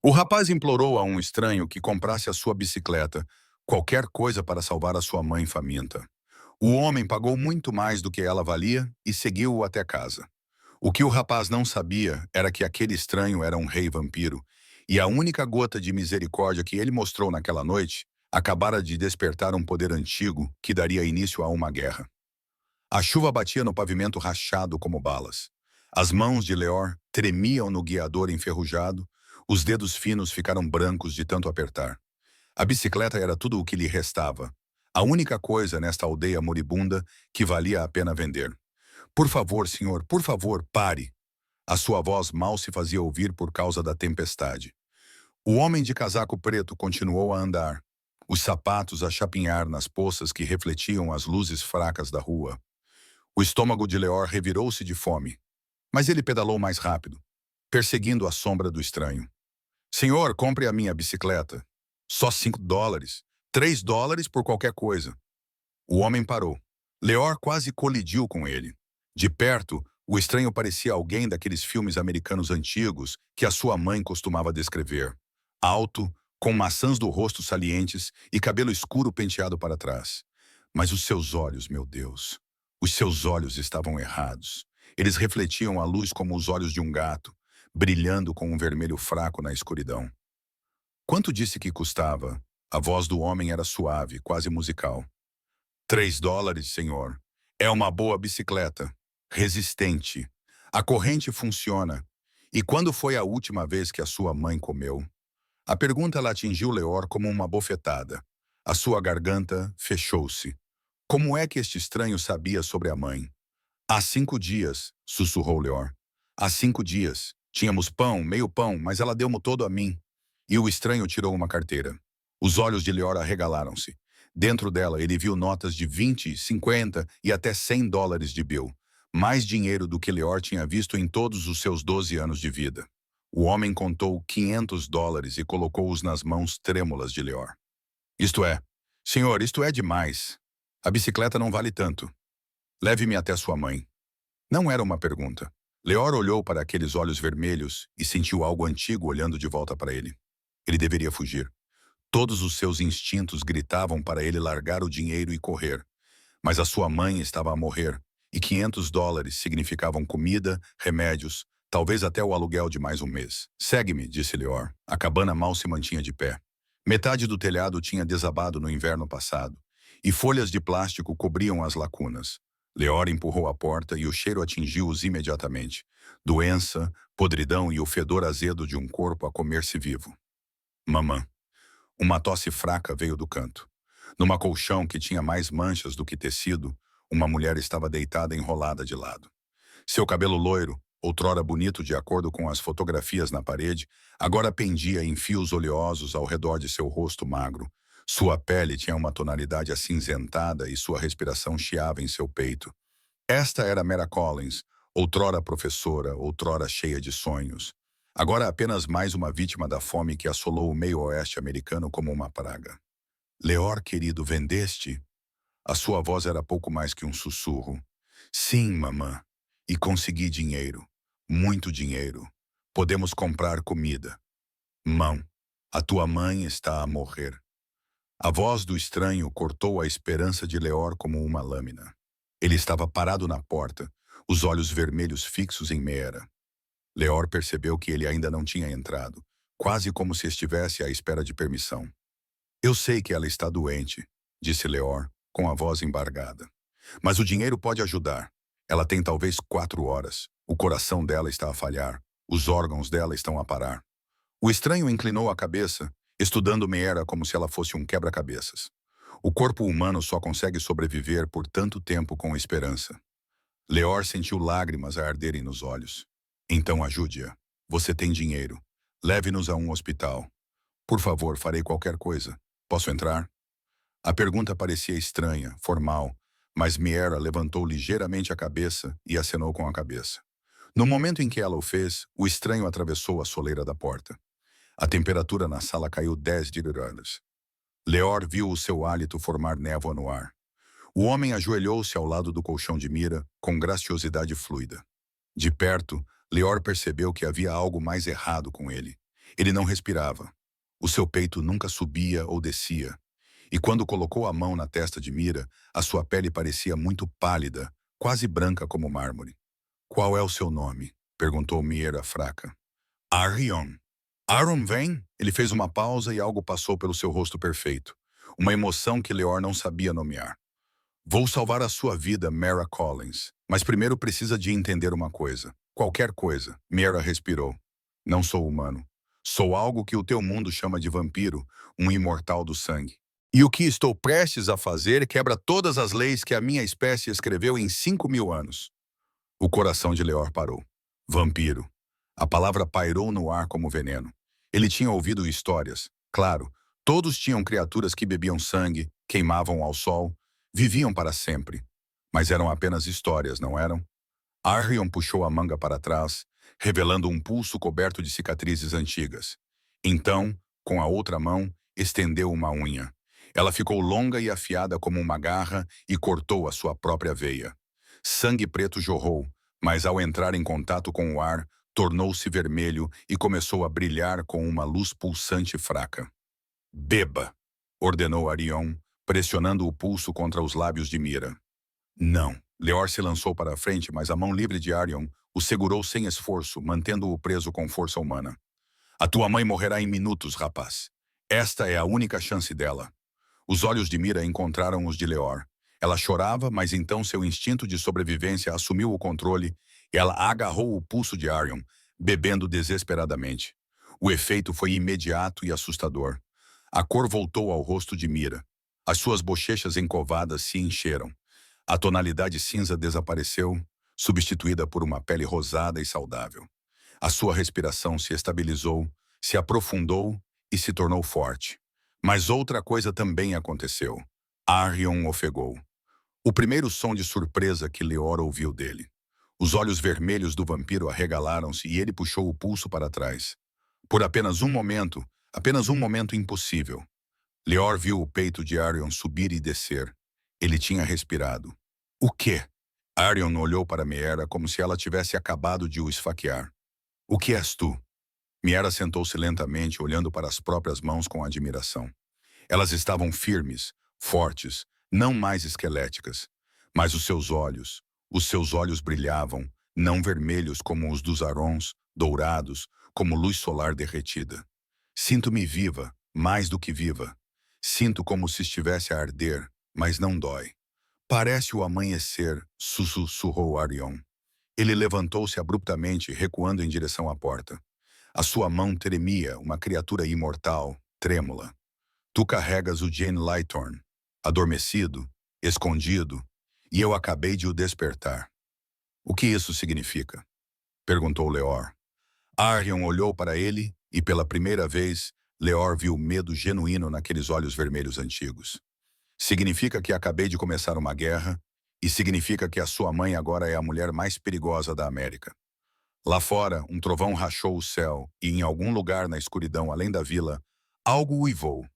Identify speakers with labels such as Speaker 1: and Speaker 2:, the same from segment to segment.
Speaker 1: O rapaz implorou a um estranho que comprasse a sua bicicleta, qualquer coisa para salvar a sua mãe faminta. O homem pagou muito mais do que ela valia e seguiu-o até casa. O que o rapaz não sabia era que aquele estranho era um rei vampiro, e a única gota de misericórdia que ele mostrou naquela noite acabara de despertar um poder antigo que daria início a uma guerra. A chuva batia no pavimento rachado como balas. As mãos de Leor tremiam no guiador enferrujado, os dedos finos ficaram brancos de tanto apertar. A bicicleta era tudo o que lhe restava. A única coisa nesta aldeia moribunda que valia a pena vender. Por favor, senhor, por favor, pare. A sua voz mal se fazia ouvir por causa da tempestade. O homem de casaco preto continuou a andar, os sapatos a chapinhar nas poças que refletiam as luzes fracas da rua. O estômago de Leor revirou-se de fome, mas ele pedalou mais rápido, perseguindo a sombra do estranho. Senhor, compre a minha bicicleta. Só $5. $3 por qualquer coisa. O homem parou. Leor quase colidiu com ele. De perto, o estranho parecia alguém daqueles filmes americanos antigos que a sua mãe costumava descrever. Alto, com maçãs do rosto salientes e cabelo escuro penteado para trás. Mas os seus olhos, meu Deus, os seus olhos estavam errados. Eles refletiam a luz como os olhos de um gato, brilhando com um vermelho fraco na escuridão. Quanto disse que custava? A voz do homem era suave, quase musical. $3, senhor. É uma boa bicicleta. Resistente. A corrente funciona. E quando foi a última vez que a sua mãe comeu? A pergunta la atingiu Leor como uma bofetada. A sua garganta fechou-se. Como é que este estranho sabia sobre a mãe? Há 5 dias, sussurrou Leor. Há 5 dias. Tínhamos pão, meio pão, mas ela deu-mo todo a mim. E o estranho tirou uma carteira. Os olhos de Leor arregalaram-se. Dentro dela, ele viu notas de 20, 50 e até $100 de bill. Mais dinheiro do que Leor tinha visto em todos os seus 12 anos de vida. O homem contou $500 e colocou-os nas mãos trêmulas de Leor. Isto é, senhor, isto é demais. A bicicleta não vale tanto. Leve-me até sua mãe. Não era uma pergunta. Leor olhou para aqueles olhos vermelhos e sentiu algo antigo olhando de volta para ele. Ele deveria fugir. Todos os seus instintos gritavam para ele largar o dinheiro e correr. Mas a sua mãe estava a morrer, e $500 significavam comida, remédios, talvez até o aluguel de mais um mês. Segue-me, disse Leor. A cabana mal se mantinha de pé. Metade do telhado tinha desabado no inverno passado, e folhas de plástico cobriam as lacunas. Leor empurrou a porta e o cheiro atingiu-os imediatamente. Doença, podridão e o fedor azedo de um corpo a comer-se vivo. Mamã. Uma tosse fraca veio do canto. Numa colchão que tinha mais manchas do que tecido, uma mulher estava deitada enrolada de lado. Seu cabelo loiro, outrora bonito de acordo com as fotografias na parede, agora pendia em fios oleosos ao redor de seu rosto magro. Sua pele tinha uma tonalidade acinzentada e sua respiração chiava em seu peito. Esta era Mara Collins, outrora professora, outrora cheia de sonhos. Agora apenas mais uma vítima da fome que assolou o meio-oeste americano como uma praga. Leor, querido, vendeste? A sua voz era pouco mais que um sussurro. Sim, mamã. E consegui dinheiro. Muito dinheiro. Podemos comprar comida. Mão, a tua mãe está a morrer. A voz do estranho cortou a esperança de Leor como uma lâmina. Ele estava parado na porta, os olhos vermelhos fixos em Mera. Leor percebeu que ele ainda não tinha entrado, quase como se estivesse à espera de permissão. Eu sei que ela está doente, disse Leor, com a voz embargada. Mas o dinheiro pode ajudar. Ela tem talvez 4 horas. O coração dela está a falhar. Os órgãos dela estão a parar. O estranho inclinou a cabeça, estudando Mera como se ela fosse um quebra-cabeças. O corpo humano só consegue sobreviver por tanto tempo com esperança. Leor sentiu lágrimas a arderem nos olhos. Então ajude-a. Você tem dinheiro. Leve-nos a um hospital. Por favor, farei qualquer coisa. Posso entrar? A pergunta parecia estranha, formal, mas Mera levantou ligeiramente a cabeça e acenou com a cabeça. No momento em que ela o fez, o estranho atravessou a soleira da porta. A temperatura na sala caiu 10 graus. Leor viu o seu hálito formar névoa no ar. O homem ajoelhou-se ao lado do colchão de Mira, com graciosidade fluida. De perto, Leor percebeu que havia algo mais errado com ele. Ele não respirava. O seu peito nunca subia ou descia. E quando colocou a mão na testa de Mira, a sua pele parecia muito pálida, quase branca como mármore. Qual é o seu nome? Perguntou Mira fraca. Arion. Aaron vem? Ele fez uma pausa e algo passou pelo seu rosto perfeito. Uma emoção que Leor não sabia nomear. Vou salvar a sua vida, Mara Collins. Mas primeiro precisa de entender uma coisa. Qualquer coisa. Mara respirou. Não sou humano. Sou algo que o teu mundo chama de vampiro, um imortal do sangue. E o que estou prestes a fazer quebra todas as leis que a minha espécie escreveu em 5.000 anos. O coração de Leor parou. Vampiro. A palavra pairou no ar como veneno. Ele tinha ouvido histórias. Claro, todos tinham criaturas que bebiam sangue, queimavam ao sol, viviam para sempre. Mas eram apenas histórias, não eram? Arion puxou a manga para trás, revelando um pulso coberto de cicatrizes antigas. Então, com a outra mão, estendeu uma unha. Ela ficou longa e afiada como uma garra e cortou a sua própria veia. Sangue preto jorrou, mas ao entrar em contato com o ar, tornou-se vermelho e começou a brilhar com uma luz pulsante fraca. Beba, ordenou Arion, pressionando o pulso contra os lábios de Mira. Não. Leor se lançou para a frente, mas a mão livre de Arion o segurou sem esforço, mantendo-o preso com força humana. A tua mãe morrerá em minutos, rapaz. Esta é a única chance dela. Os olhos de Mira encontraram os de Leor. Ela chorava, mas então seu instinto de sobrevivência assumiu o controle e ela agarrou o pulso de Arion, bebendo desesperadamente. O efeito foi imediato e assustador. A cor voltou ao rosto de Mira. As suas bochechas encovadas se encheram. A tonalidade cinza desapareceu, substituída por uma pele rosada e saudável. A sua respiração se estabilizou, se aprofundou e se tornou forte. Mas outra coisa também aconteceu. Arion ofegou. O primeiro som de surpresa que Leor ouviu dele. Os olhos vermelhos do vampiro arregalaram-se e ele puxou o pulso para trás. Por apenas um momento impossível. Leor viu o peito de Arion subir e descer. Ele tinha respirado. O quê? Arion olhou para Meera como se ela tivesse acabado de o esfaquear. O que és tu? Meera sentou-se lentamente, olhando para as próprias mãos com admiração. Elas estavam firmes, fortes, não mais esqueléticas. Mas os seus olhos brilhavam, não vermelhos como os dos Arons, dourados, como luz solar derretida. Sinto-me viva, mais do que viva. Sinto como se estivesse a arder, mas não dói. Parece o amanhecer, sussurrou Arion. Ele levantou-se abruptamente, recuando em direção à porta. A sua mão tremia, uma criatura imortal, trêmula. Tu carregas o Jane Lighthorn, adormecido, escondido, e eu acabei de o despertar. O que isso significa? Perguntou Leor. Arion olhou para ele e, pela primeira vez, Leor viu medo genuíno naqueles olhos vermelhos antigos. Significa que acabei de começar uma guerra e significa que a sua mãe agora é a mulher mais perigosa da América. Lá fora, um trovão rachou o céu e, em algum lugar na escuridão além da vila, algo uivou.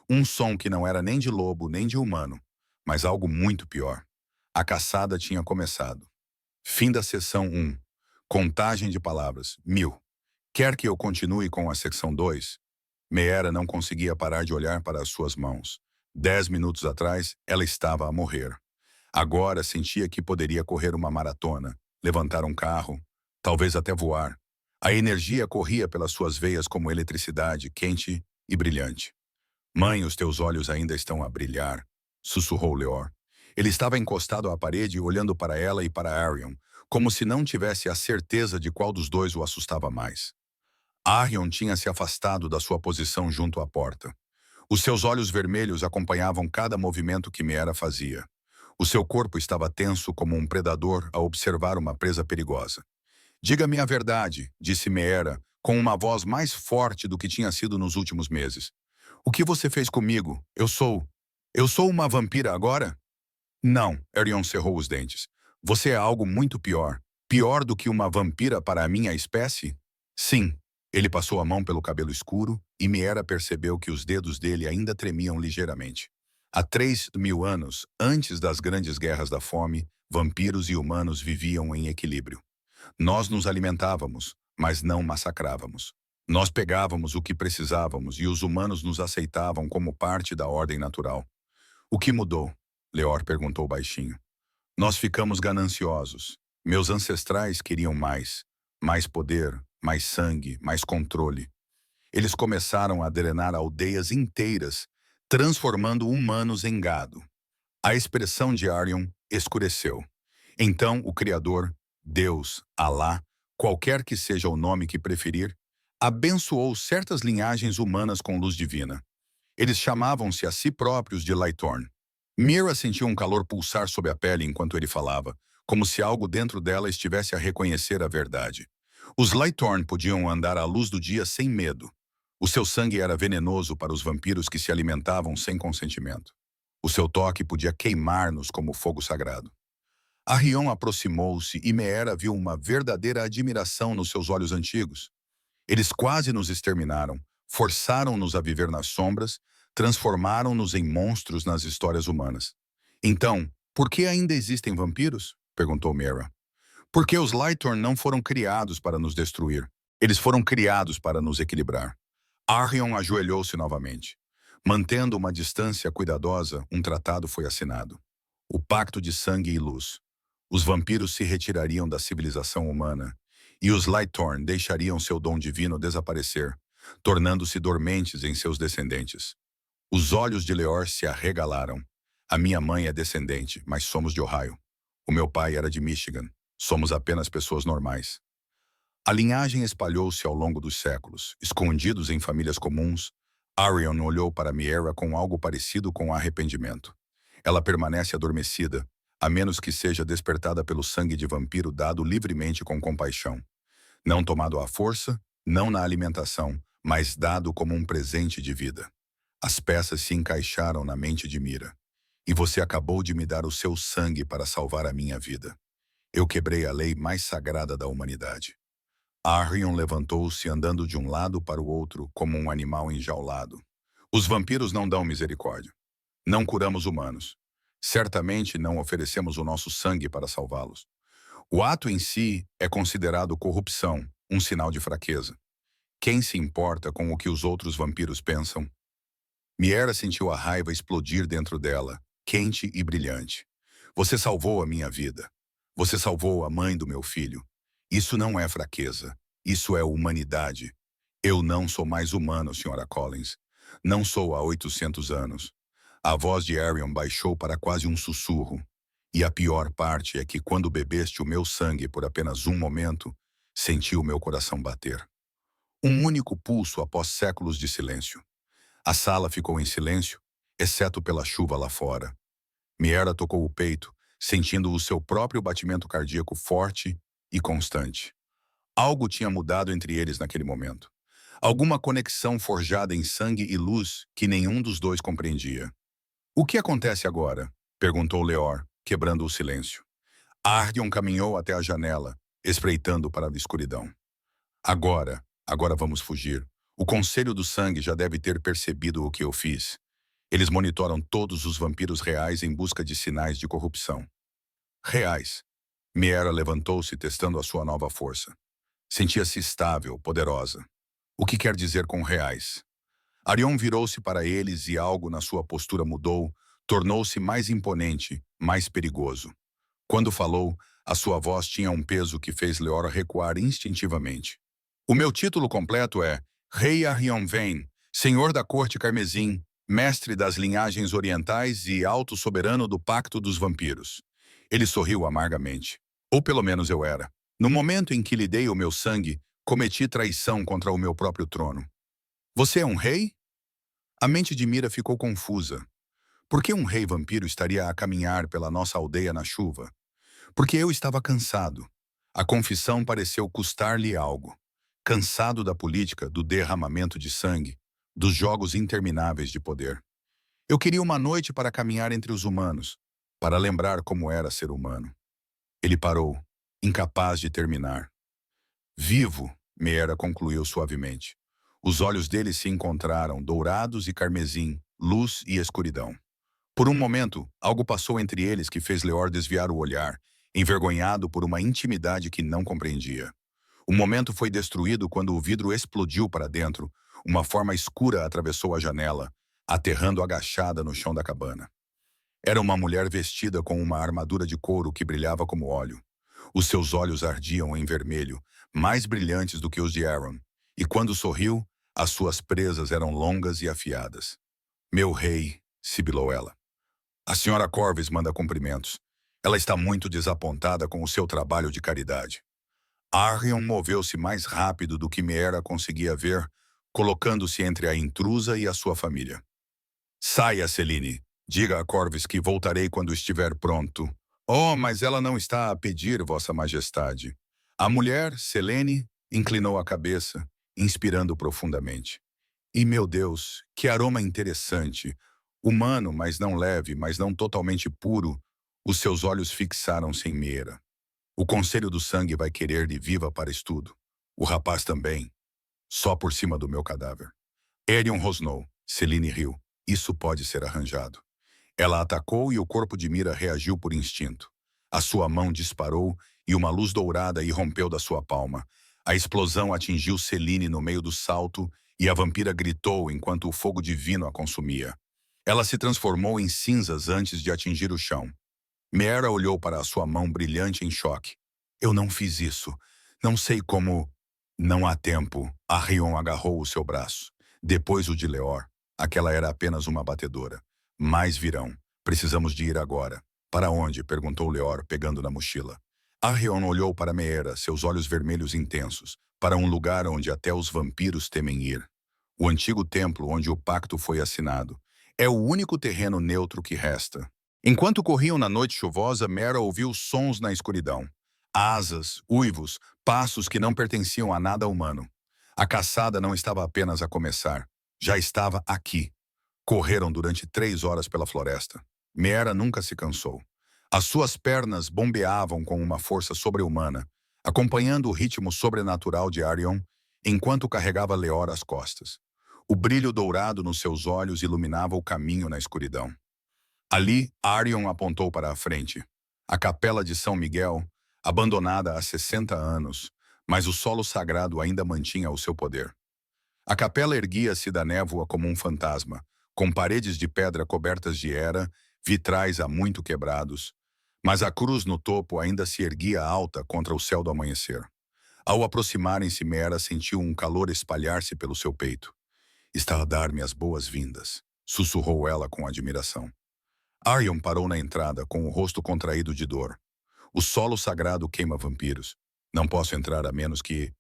Speaker 1: Um som que não era nem de lobo nem de humano, mas algo muito pior. A caçada tinha começado. Fim da seção 1. Contagem de palavras, 1000. Quer que eu continue com a secção 2? Meera não conseguia parar de olhar para as suas mãos. 10 minutos atrás, ela estava a morrer. Agora sentia que poderia correr uma maratona, levantar um carro, talvez até voar. A energia corria pelas suas veias como eletricidade, quente e brilhante. Mãe, os teus olhos ainda estão a brilhar, sussurrou Leor. Ele estava encostado à parede, olhando para ela e para Arion, como se não tivesse a certeza de qual dos dois o assustava mais. Arion tinha se afastado da sua posição junto à porta. Os seus olhos vermelhos acompanhavam cada movimento que Meera fazia. O seu corpo estava tenso como um predador a observar uma presa perigosa. Diga-me a verdade, disse Meera, com uma voz mais forte do que tinha sido nos últimos meses. O que você fez comigo? Eu sou uma vampira agora? Não, Arion cerrou os dentes. Você é algo muito pior. Pior do que uma vampira para a minha espécie? Sim. Ele passou a mão pelo cabelo escuro e Meera percebeu que os dedos dele ainda tremiam ligeiramente. Há 3.000 anos, antes das grandes guerras da fome, vampiros e humanos viviam em equilíbrio. Nós nos alimentávamos, mas não massacrávamos. Nós pegávamos o que precisávamos e os humanos nos aceitavam como parte da ordem natural. O que mudou? Leor perguntou baixinho. Nós ficamos gananciosos. Meus ancestrais queriam mais. Mais poder, mais sangue, mais controle. Eles começaram a drenar aldeias inteiras, transformando humanos em gado. A expressão de Arion escureceu. Então o Criador, Deus, Alá, qualquer que seja o nome que preferir, abençoou certas linhagens humanas com luz divina. Eles chamavam-se a si próprios de Lightorn. Mira sentiu um calor pulsar sob a pele enquanto ele falava, como se algo dentro dela estivesse a reconhecer a verdade. Os Lightorn podiam andar à luz do dia sem medo. O seu sangue era venenoso para os vampiros que se alimentavam sem consentimento. O seu toque podia queimar-nos como fogo sagrado. Arrion aproximou-se e Meera viu uma verdadeira admiração nos seus olhos antigos. Eles quase nos exterminaram, forçaram-nos a viver nas sombras, transformaram-nos em monstros nas histórias humanas. Então, por que ainda existem vampiros? Perguntou Meera. Porque os Lightorn não foram criados para nos destruir. Eles foram criados para nos equilibrar. Arrion ajoelhou-se novamente. Mantendo uma distância cuidadosa, um tratado foi assinado. O Pacto de Sangue e Luz. Os vampiros se retirariam da civilização humana, e os Lightorn deixariam seu dom divino desaparecer, tornando-se dormentes em seus descendentes. Os olhos de Leor se arregalaram. A minha mãe é descendente, mas somos de Ohio. O meu pai era de Michigan. Somos apenas pessoas normais. A linhagem espalhou-se ao longo dos séculos, escondidos em famílias comuns. Arion olhou para Meera com algo parecido com arrependimento. Ela permanece adormecida, a menos que seja despertada pelo sangue de vampiro dado livremente com compaixão. Não tomado à força, não na alimentação, mas dado como um presente de vida. As peças se encaixaram na mente de Mira. E você acabou de me dar o seu sangue para salvar a minha vida. Eu quebrei a lei mais sagrada da humanidade. Arion levantou-se andando de um lado para o outro como um animal enjaulado. Os vampiros não dão misericórdia. Não curamos humanos. Certamente não oferecemos o nosso sangue para salvá-los. O ato em si é considerado corrupção, um sinal de fraqueza. Quem se importa com o que os outros vampiros pensam? Meera sentiu a raiva explodir dentro dela, quente e brilhante. Você salvou a minha vida. Você salvou a mãe do meu filho. Isso não é fraqueza. Isso é humanidade. Eu não sou mais humano, Sra. Collins. Não sou há 800 anos. A voz de Arion baixou para quase um sussurro. E a pior parte é que quando bebeste o meu sangue por apenas um momento, senti o meu coração bater. Um único pulso após séculos de silêncio. A sala ficou em silêncio, exceto pela chuva lá fora. Meera tocou o peito, sentindo o seu próprio batimento cardíaco forte e constante. Algo tinha mudado entre eles naquele momento. Alguma conexão forjada em sangue e luz que nenhum dos dois compreendia. O que acontece agora? Perguntou Leor, quebrando o silêncio. Ardion caminhou até a janela, espreitando para a escuridão. Agora vamos fugir. O Conselho do Sangue já deve ter percebido o que eu fiz. Eles monitoram todos os vampiros reais em busca de sinais de corrupção. Reais. Meera levantou-se testando a sua nova força. Sentia-se estável, poderosa. O que quer dizer com reais? Arion virou-se para eles e algo na sua postura mudou, tornou-se mais imponente, mais perigoso. Quando falou, a sua voz tinha um peso que fez Leor recuar instintivamente. O meu título completo é Rei Arion Vayne, Senhor da Corte Carmesim, Mestre das Linhagens Orientais e Alto Soberano do Pacto dos Vampiros. Ele sorriu amargamente. Ou pelo menos eu era. No momento em que lhe dei o meu sangue, cometi traição contra o meu próprio trono. Você é um rei? A mente de Mira ficou confusa. Por que um rei vampiro estaria a caminhar pela nossa aldeia na chuva? Porque eu estava cansado. A confissão pareceu custar-lhe algo. Cansado da política, do derramamento de sangue, dos jogos intermináveis de poder. Eu queria uma noite para caminhar entre os humanos, para lembrar como era ser humano. Ele parou, incapaz de terminar. Vivo, Meera concluiu suavemente. Os olhos dele se encontraram, dourados e carmesim, luz e escuridão. Por um momento, algo passou entre eles que fez Leor desviar o olhar, envergonhado por uma intimidade que não compreendia. O momento foi destruído quando o vidro explodiu para dentro. Uma forma escura atravessou a janela, aterrando agachada no chão da cabana. Era uma mulher vestida com uma armadura de couro que brilhava como óleo. Os seus olhos ardiam em vermelho, mais brilhantes do que os de Aaron, e quando sorriu, as suas presas eram longas e afiadas. Meu rei, sibilou ela. A senhora Corvus manda cumprimentos. Ela está muito desapontada com o seu trabalho de caridade. Arion moveu-se mais rápido do que Meera conseguia ver, colocando-se entre a intrusa e a sua família. Saia, Celine. Diga a Corvus que voltarei quando estiver pronto. Oh, mas ela não está a pedir, Vossa Majestade. A mulher, Selene, inclinou a cabeça, inspirando profundamente. E, meu Deus, que aroma interessante! Humano, mas não leve, mas não totalmente puro, os seus olhos fixaram-se em Meera. O Conselho do Sangue vai querer-lhe viva para estudo. O rapaz também. Só por cima do meu cadáver. Erion rosnou. Celine riu. Isso pode ser arranjado. Ela atacou e o corpo de Mira reagiu por instinto. A sua mão disparou e uma luz dourada irrompeu da sua palma. A explosão atingiu Celine no meio do salto e a vampira gritou enquanto o fogo divino a consumia. Ela se transformou em cinzas antes de atingir o chão. Meera olhou para a sua mão brilhante em choque. Eu não fiz isso. Não sei como... Não há tempo. Arion agarrou o seu braço. Depois o de Leor. Aquela era apenas uma batedora. Mais virão. Precisamos de ir agora. Para onde? Perguntou Leor, pegando na mochila. Arion olhou para Meera, seus olhos vermelhos intensos, para um lugar onde até os vampiros temem ir. O antigo templo onde o pacto foi assinado. É o único terreno neutro que resta. Enquanto corriam na noite chuvosa, Meera ouviu sons na escuridão. Asas, uivos, passos que não pertenciam a nada humano. A caçada não estava apenas a começar. Já estava aqui. Correram durante 3 horas pela floresta. Meera nunca se cansou. As suas pernas bombeavam com uma força sobre-humana, acompanhando o ritmo sobrenatural de Arion, enquanto carregava Leor às costas. O brilho dourado nos seus olhos iluminava o caminho na escuridão. Ali, Arion apontou para a frente. A capela de São Miguel, abandonada há 60 anos, mas o solo sagrado ainda mantinha o seu poder. A capela erguia-se da névoa como um fantasma, com paredes de pedra cobertas de era, vitrais há muito quebrados, mas a cruz no topo ainda se erguia alta contra o céu do amanhecer. Ao aproximarem-se, Meera sentiu um calor espalhar-se pelo seu peito. Está a dar-me as boas-vindas, sussurrou ela com admiração. Arion parou na entrada, com o rosto contraído de dor. O solo sagrado queima vampiros. Não posso entrar a menos que...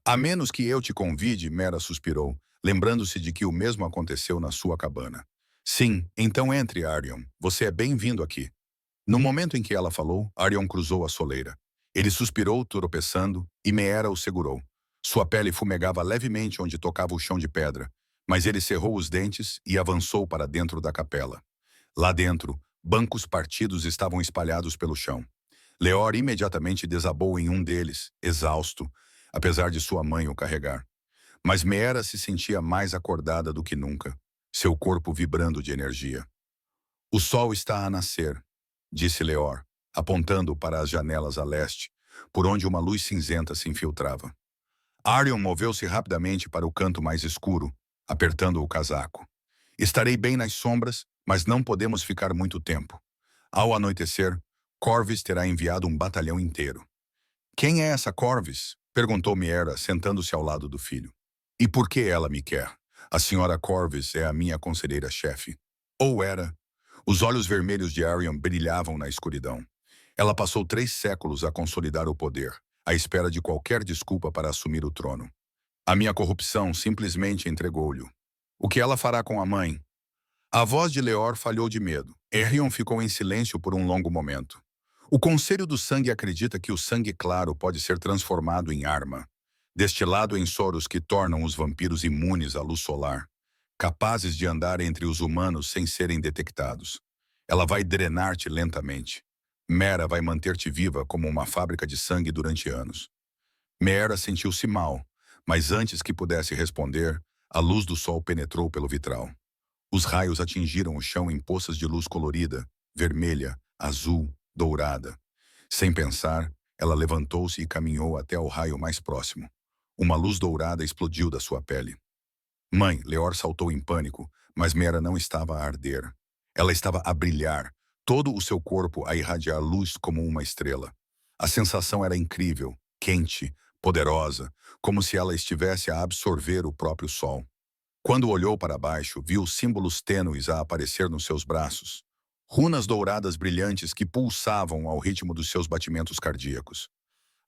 Speaker 1: A menos que eu te convide, Meera suspirou, lembrando-se de que o mesmo aconteceu na sua cabana. Sim, então entre, Arion. Você é bem-vindo aqui. No momento em que ela falou, Arion cruzou a soleira. Ele suspirou, tropeçando, e Meera o segurou. Sua pele fumegava levemente onde tocava o chão de pedra, mas ele cerrou os dentes e avançou para dentro da capela. Lá dentro, bancos partidos estavam espalhados pelo chão. Leor imediatamente desabou em um deles, exausto, apesar de sua mãe o carregar. Mas Meera se sentia mais acordada do que nunca, seu corpo vibrando de energia. O sol está a nascer, disse Leor, apontando para as janelas a leste, por onde uma luz cinzenta se infiltrava. Arion moveu-se rapidamente para o canto mais escuro, apertando o casaco. Estarei bem nas sombras, mas não podemos ficar muito tempo. Ao anoitecer, Corvus terá enviado um batalhão inteiro. Quem é essa Corvus? Perguntou Meera, sentando-se ao lado do filho. E por que ela me quer? A senhora Corvus é a minha conselheira-chefe. Ou era. Os olhos vermelhos de Arion brilhavam na escuridão. Ela passou 3 séculos a consolidar o poder, à espera de qualquer desculpa para assumir o trono. A minha corrupção simplesmente entregou-lhe. O que ela fará com a mãe? A voz de Leor falhou de medo. Arion ficou em silêncio por um longo momento. O Conselho do Sangue acredita que o sangue claro pode ser transformado em arma, destilado em soros que tornam os vampiros imunes à luz solar, capazes de andar entre os humanos sem serem detectados. Ela vai drenar-te lentamente. Meera vai manter-te viva como uma fábrica de sangue durante anos. Meera sentiu-se mal, mas antes que pudesse responder, a luz do sol penetrou pelo vitral. Os raios atingiram o chão em poças de luz colorida, vermelha, azul, dourada. Sem pensar, Ela levantou-se e caminhou até ao raio mais próximo. Uma luz dourada explodiu da sua pele. Mãe, Leor saltou em pânico, mas Mera não estava a arder. Ela estava a brilhar, todo o seu corpo a irradiar luz como uma estrela. A sensação era incrível, quente, poderosa, como se ela estivesse a absorver o próprio sol. Quando olhou para baixo, viu símbolos tênues a aparecer nos seus braços. Runas douradas brilhantes que pulsavam ao ritmo dos seus batimentos cardíacos.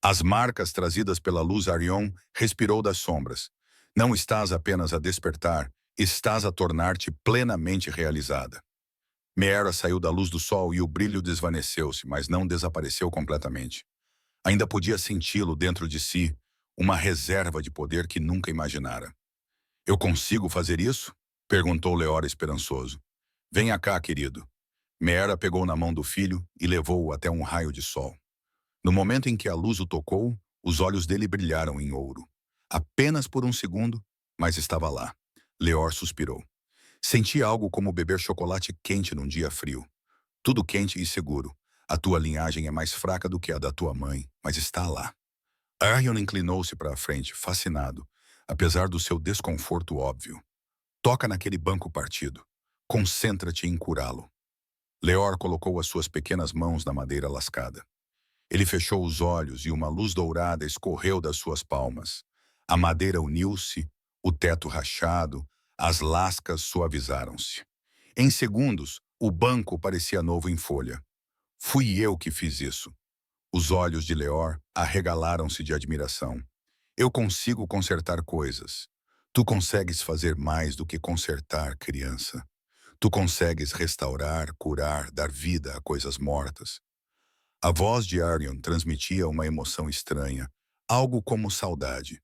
Speaker 1: As marcas trazidas pela luz Arion respirou das sombras. Não estás apenas a despertar, estás a tornar-te plenamente realizada. Meera saiu da luz do sol e o brilho desvaneceu-se, mas não desapareceu completamente. Ainda podia senti-lo dentro de si, uma reserva de poder que nunca imaginara. Eu consigo fazer isso? Perguntou Leora esperançoso. Venha cá, querido. Meera pegou na mão do filho e levou-o até um raio de sol. No momento em que a luz o tocou, os olhos dele brilharam em ouro. Apenas por um segundo, mas estava lá. Leor suspirou. Senti algo como beber chocolate quente num dia frio. Tudo quente e seguro. A tua linhagem é mais fraca do que a da tua mãe, mas está lá. Arion inclinou-se para a frente, fascinado, apesar do seu desconforto óbvio. Toca naquele banco partido. Concentra-te em curá-lo. Leor colocou as suas pequenas mãos na madeira lascada. Ele fechou os olhos e uma luz dourada escorreu das suas palmas. A madeira uniu-se, o teto rachado, as lascas suavizaram-se. Em segundos, o banco parecia novo em folha. Fui eu que fiz isso. Os olhos de Leor arregalaram-se de admiração. Eu consigo consertar coisas. Tu consegues fazer mais do que consertar, criança. Tu consegues restaurar, curar, dar vida a coisas mortas. A voz de Arion transmitia uma emoção estranha, algo como saudade.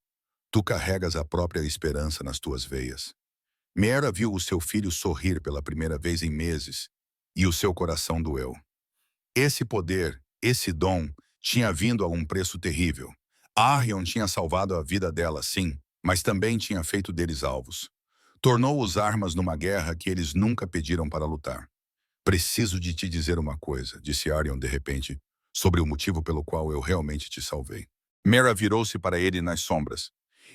Speaker 1: Tu carregas a própria esperança nas tuas veias. Meera viu o seu filho sorrir pela primeira vez em meses, e o seu coração doeu. Esse poder, esse dom, tinha vindo a um preço terrível. Arion tinha salvado a vida dela, sim, mas também tinha feito deles alvos. Tornou-os armas numa guerra que eles nunca pediram para lutar. Preciso de te dizer uma coisa, disse Arion de repente, sobre o motivo pelo qual eu realmente te salvei. Mera virou-se para ele nas sombras.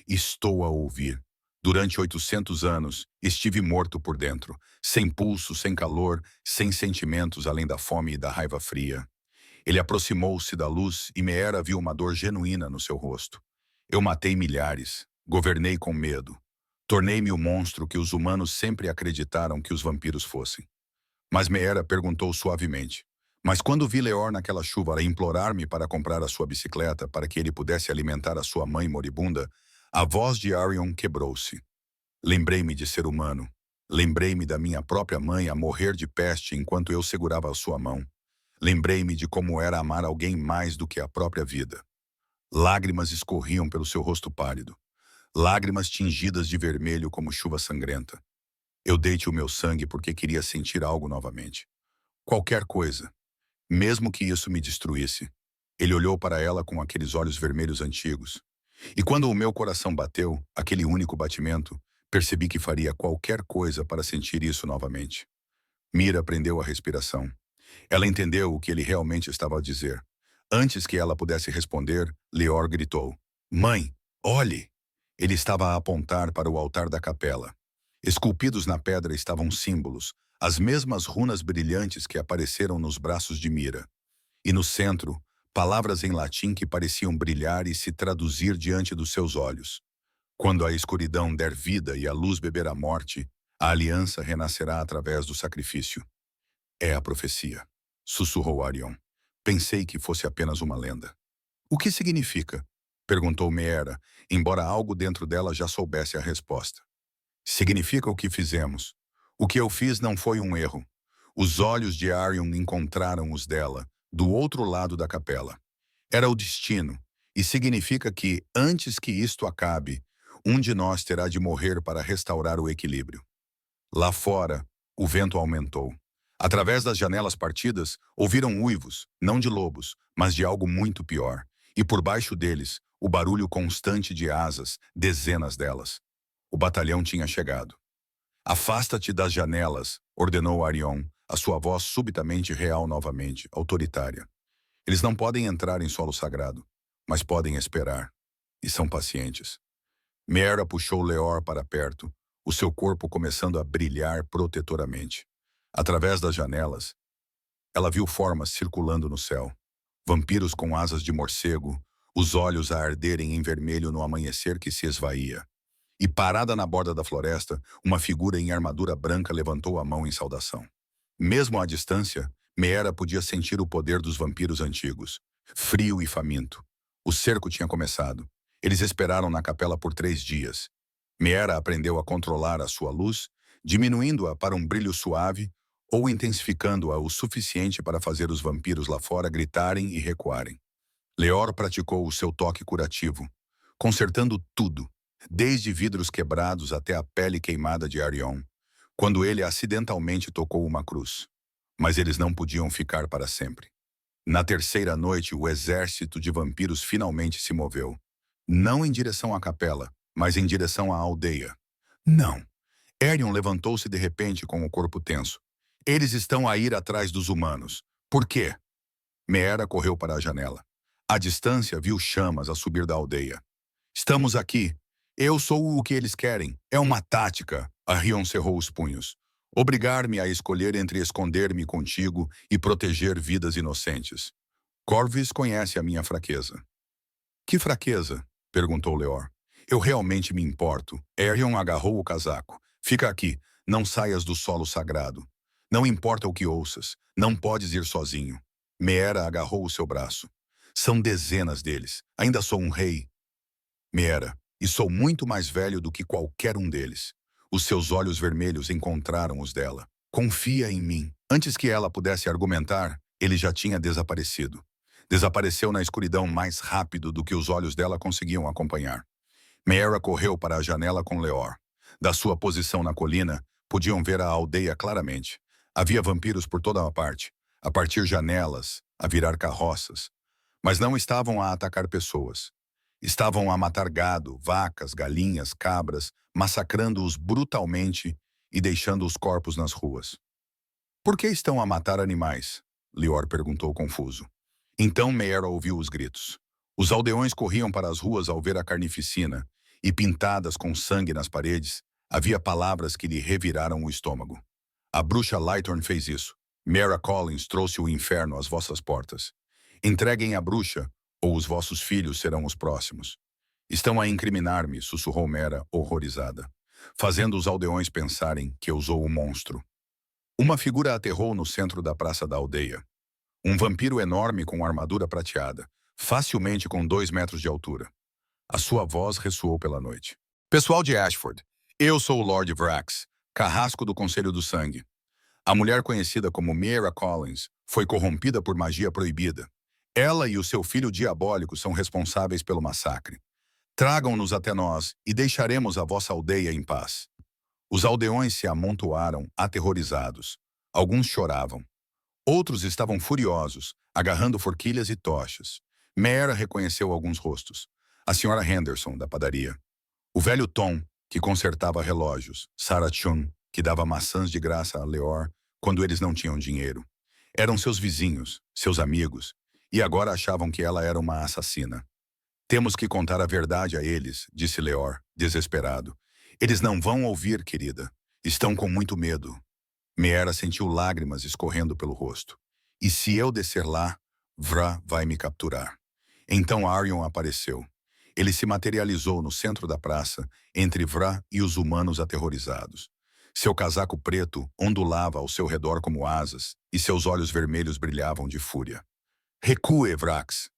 Speaker 1: Estou a ouvir. Durante 800 anos, estive morto por dentro, sem pulso, sem calor, sem sentimentos além da fome e da raiva fria. Ele aproximou-se da luz e Meera viu uma dor genuína no seu rosto. Eu matei milhares, governei com medo. Tornei-me o monstro que os humanos sempre acreditaram que os vampiros fossem. Mas Meera perguntou suavemente. Mas quando vi Leor naquela chuva a implorar-me para comprar a sua bicicleta para que ele pudesse alimentar a sua mãe moribunda, a voz de Arion quebrou-se. Lembrei-me de ser humano. Lembrei-me da minha própria mãe a morrer de peste enquanto eu segurava a sua mão. Lembrei-me de como era amar alguém mais do que a própria vida. Lágrimas escorriam pelo seu rosto pálido. Lágrimas tingidas de vermelho como chuva sangrenta. Eu dei-te o meu sangue porque queria sentir algo novamente. Qualquer coisa. Mesmo que isso me destruísse. Ele olhou para ela com aqueles olhos vermelhos antigos. E quando o meu coração bateu, aquele único batimento, percebi que faria qualquer coisa para sentir isso novamente. Mira prendeu a respiração. Ela entendeu o que ele realmente estava a dizer. Antes que ela pudesse responder, Leor gritou. Mãe, olhe! Ele estava a apontar para o altar da capela. Esculpidos na pedra estavam símbolos, as mesmas runas brilhantes que apareceram nos braços de Mira. E no centro, palavras em latim que pareciam brilhar e se traduzir diante dos seus olhos. Quando a escuridão der vida e a luz beber a morte, a aliança renascerá através do sacrifício. É a profecia, sussurrou Arion. Pensei que fosse apenas uma lenda. O que significa? Perguntou Meera, embora algo dentro dela já soubesse a resposta. Significa o que fizemos. O que eu fiz não foi um erro. Os olhos de Arion encontraram os dela, do outro lado da capela. Era o destino, e significa que, antes que isto acabe, um de nós terá de morrer para restaurar o equilíbrio. Lá fora, o vento aumentou. Através das janelas partidas, ouviram uivos, não de lobos, mas de algo muito pior. E por baixo deles, o barulho constante de asas, dezenas delas. O batalhão tinha chegado. Afasta-te das janelas, ordenou Arion, a sua voz subitamente real novamente, autoritária. Eles não podem entrar em solo sagrado, mas podem esperar, e são pacientes. Meera puxou Leor para perto, o seu corpo começando a brilhar protetoramente. Através das janelas, ela viu formas circulando no céu. Vampiros com asas de morcego, os olhos a arderem em vermelho no amanhecer que se esvaía. E parada na borda da floresta, uma figura em armadura branca levantou a mão em saudação. Mesmo à distância, Meera podia sentir o poder dos vampiros antigos, frio e faminto. O cerco tinha começado. Eles esperaram na capela por 3 dias. Meera aprendeu a controlar a sua luz, diminuindo-a para um brilho suave ou intensificando-a o suficiente para fazer os vampiros lá fora gritarem e recuarem. Leor praticou o seu toque curativo, consertando tudo, desde vidros quebrados até a pele queimada de Arion, quando ele acidentalmente tocou uma cruz. Mas eles não podiam ficar para sempre. Na terceira noite, o exército de vampiros finalmente se moveu. Não em direção à capela, mas em direção à aldeia. Não. Arion levantou-se de repente com o corpo tenso. Eles estão a ir atrás dos humanos. Por quê? Meera correu para a janela. À distância, viu chamas a subir da aldeia. Estamos aqui. Eu sou o que eles querem. É uma tática. Arion cerrou os punhos. Obrigar-me a escolher entre esconder-me contigo e proteger vidas inocentes. Corvus conhece a minha fraqueza. Que fraqueza? Perguntou Leor. Eu realmente me importo. Arion agarrou o casaco. Fica aqui. Não saias do solo sagrado. Não importa o que ouças. Não podes ir sozinho. Meera agarrou o seu braço. São dezenas deles. Ainda sou um rei. Meera, e sou muito mais velho do que qualquer um deles. Os seus olhos vermelhos encontraram os dela. Confia em mim. Antes que ela pudesse argumentar, ele já tinha desaparecido. Desapareceu na escuridão mais rápido do que os olhos dela conseguiam acompanhar. Meera correu para a janela com Leor. Da sua posição na colina, podiam ver a aldeia claramente. Havia vampiros por toda a parte, a partir janelas, a virar carroças. Mas não estavam a atacar pessoas. Estavam a matar gado, vacas, galinhas, cabras, massacrando-os brutalmente e deixando os corpos nas ruas. Por que estão a matar animais? Leor perguntou confuso. Então Meera ouviu os gritos. Os aldeões corriam para as ruas ao ver a carnificina, e pintadas com sangue nas paredes, havia palavras que lhe reviraram o estômago. A bruxa Lightorn fez isso. Meera Collins trouxe o inferno às vossas portas. Entreguem a bruxa, ou os vossos filhos serão os próximos. Estão a incriminar-me, sussurrou Meera, horrorizada, fazendo os aldeões pensarem que eu sou um monstro. Uma figura aterrou no centro da praça da aldeia. Um vampiro enorme com armadura prateada, facilmente com 2 metros de altura. A sua voz ressoou pela noite. Pessoal de Ashford, eu sou o Lord Vrax, carrasco do Conselho do Sangue. A mulher conhecida como Meera Collins foi corrompida por magia proibida. Ela e o seu filho diabólico são responsáveis pelo massacre. Tragam-nos até nós e deixaremos a vossa aldeia em paz. Os aldeões se amontoaram, aterrorizados. Alguns choravam. Outros estavam furiosos, agarrando forquilhas e tochas. Meera reconheceu alguns rostos. A senhora Henderson, da padaria. O velho Tom, que consertava relógios. Sarah Chun, que dava maçãs de graça a Leor quando eles não tinham dinheiro. Eram seus vizinhos, seus amigos, e agora achavam que ela era uma assassina. Temos que contar a verdade a eles, disse Leor, desesperado. Eles não vão ouvir, querida. Estão com muito medo. Meera sentiu lágrimas escorrendo pelo rosto. E se eu descer lá, Vra vai me capturar. Então Arion apareceu. Ele se materializou no centro da praça, entre Vra e os humanos aterrorizados. Seu casaco preto ondulava ao seu redor como asas, e seus olhos vermelhos brilhavam de fúria. Recue, Vrax!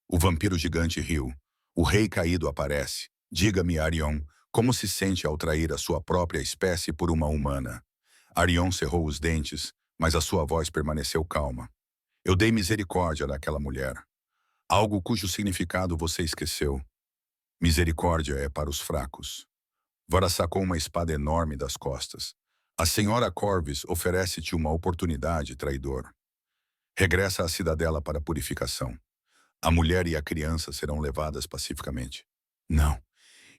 Speaker 1: O vampiro gigante riu. O rei caído aparece. Diga-me, Arion, como se sente ao trair a sua própria espécie por uma humana? Arion cerrou os dentes, mas a sua voz permaneceu calma. Eu dei misericórdia daquela mulher. Algo cujo significado você esqueceu. Misericórdia é para os fracos. Vara sacou uma espada enorme das costas. A senhora Corvus oferece-te uma oportunidade, traidor. Regressa à cidadela para a purificação. A mulher e a criança serão levadas pacificamente. Não.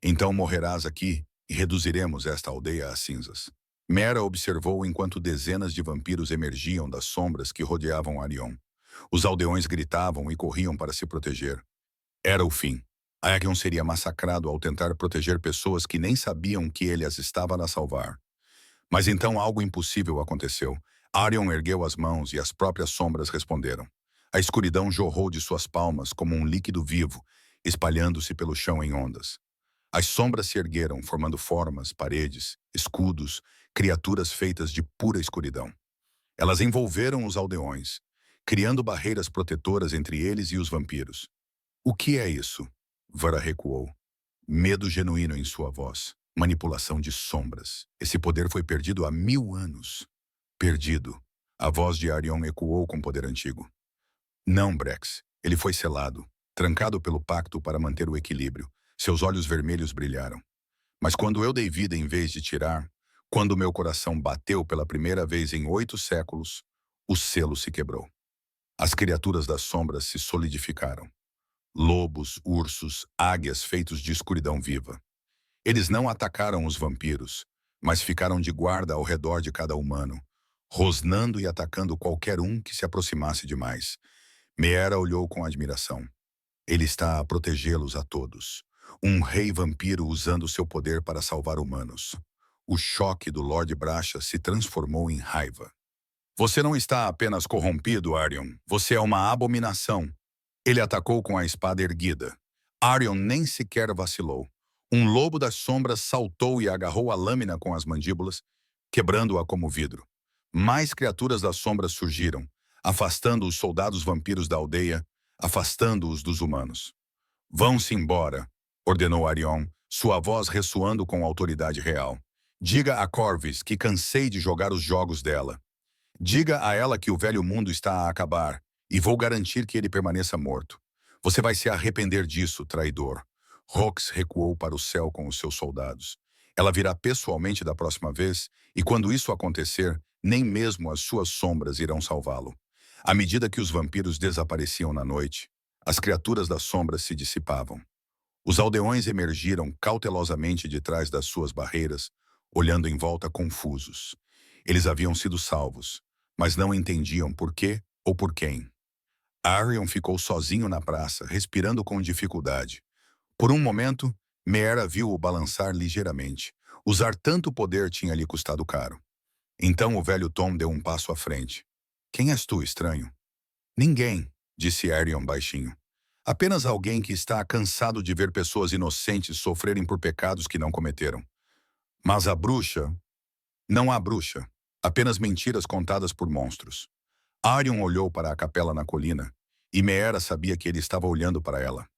Speaker 1: Então morrerás aqui e reduziremos esta aldeia a cinzas. Meera observou enquanto dezenas de vampiros emergiam das sombras que rodeavam Arion. Os aldeões gritavam e corriam para se proteger. Era o fim. Aegon seria massacrado ao tentar proteger pessoas que nem sabiam que ele as estava a salvar. Mas então algo impossível aconteceu. Arion ergueu as mãos e as próprias sombras responderam. A escuridão jorrou de suas palmas como um líquido vivo, espalhando-se pelo chão em ondas. As sombras se ergueram, formando formas, paredes, escudos, criaturas feitas de pura escuridão. Elas envolveram os aldeões, criando barreiras protetoras entre eles e os vampiros. O que é isso? Vara recuou. Medo genuíno em sua voz. Manipulação de sombras. Esse poder foi perdido há 1000 anos. Perdido. A voz de Arion ecoou com poder antigo. Não, Brex. Ele foi selado, trancado pelo pacto para manter o equilíbrio. Seus olhos vermelhos brilharam. Mas quando eu dei vida em vez de tirar, quando meu coração bateu pela primeira vez em 8 séculos, o selo se quebrou. As criaturas das sombras se solidificaram. Lobos, ursos, águias feitos de escuridão viva. Eles não atacaram os vampiros, mas ficaram de guarda ao redor de cada humano, rosnando e atacando qualquer um que se aproximasse demais. Meera olhou com admiração. Ele está a protegê-los a todos. Um rei vampiro usando seu poder para salvar humanos. O choque do Lord Bracha se transformou em raiva. Você não está apenas corrompido, Arion. Você é uma abominação. Ele atacou com a espada erguida. Arion nem sequer vacilou. Um lobo das sombras saltou e agarrou a lâmina com as mandíbulas, quebrando-a como vidro. Mais criaturas das sombras surgiram, afastando os soldados vampiros da aldeia, afastando-os dos humanos. Vão-se embora, ordenou Arion, sua voz ressoando com autoridade real. Diga a Corvys que cansei de jogar os jogos dela. Diga a ela que o velho mundo está a acabar, e vou garantir que ele permaneça morto. Você vai se arrepender disso, traidor. Rox recuou para o céu com os seus soldados. Ela virá pessoalmente da próxima vez, e quando isso acontecer, nem mesmo as suas sombras irão salvá-lo. À medida que os vampiros desapareciam na noite, as criaturas das sombras se dissipavam. Os aldeões emergiram cautelosamente de trás das suas barreiras, olhando em volta confusos. Eles haviam sido salvos, mas não entendiam por quê ou por quem. Arion ficou sozinho na praça, respirando com dificuldade. Por um momento, Meera viu-o balançar ligeiramente. Usar tanto poder tinha lhe custado caro. Então o velho Tom deu um passo à frente. Quem és tu, estranho? Ninguém, disse Arion baixinho. Apenas alguém que está cansado de ver pessoas inocentes sofrerem por pecados que não cometeram. Mas a bruxa... Não há bruxa. Apenas mentiras contadas por monstros. Arion olhou para a capela na colina, e Meera sabia que ele estava olhando para ela.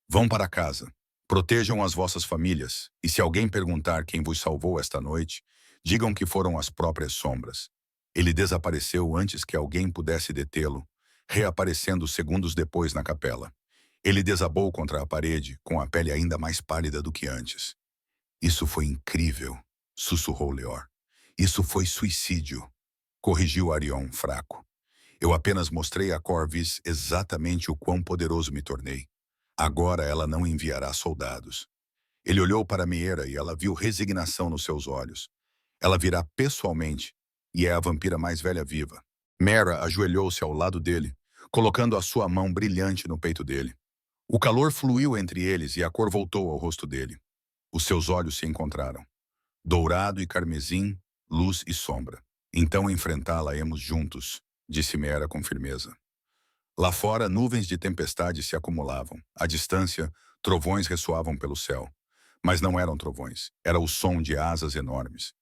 Speaker 1: Vão para casa. Protejam as vossas famílias, e se alguém perguntar quem vos salvou esta noite, digam que foram as próprias sombras. Ele desapareceu antes que alguém pudesse detê-lo, reaparecendo segundos depois na capela. Ele desabou contra a parede, com a pele ainda mais pálida do que antes. Isso foi incrível, sussurrou Leor. Isso foi suicídio, corrigiu Arion, fraco. Eu apenas mostrei a Corvys exatamente o quão poderoso me tornei. Agora ela não enviará soldados. Ele olhou para Meera e ela viu resignação nos seus olhos. Ela virá pessoalmente, e é a vampira mais velha viva. Meera ajoelhou-se ao lado dele, colocando a sua mão brilhante no peito dele. O calor fluiu entre eles e a cor voltou ao rosto dele. Os seus olhos se encontraram. Dourado e carmesim, luz e sombra. Então enfrentá-la-emos juntos, disse Meera com firmeza. Lá fora, nuvens de tempestade se acumulavam. À distância, trovões ressoavam pelo céu. Mas não eram trovões, era o som de asas enormes.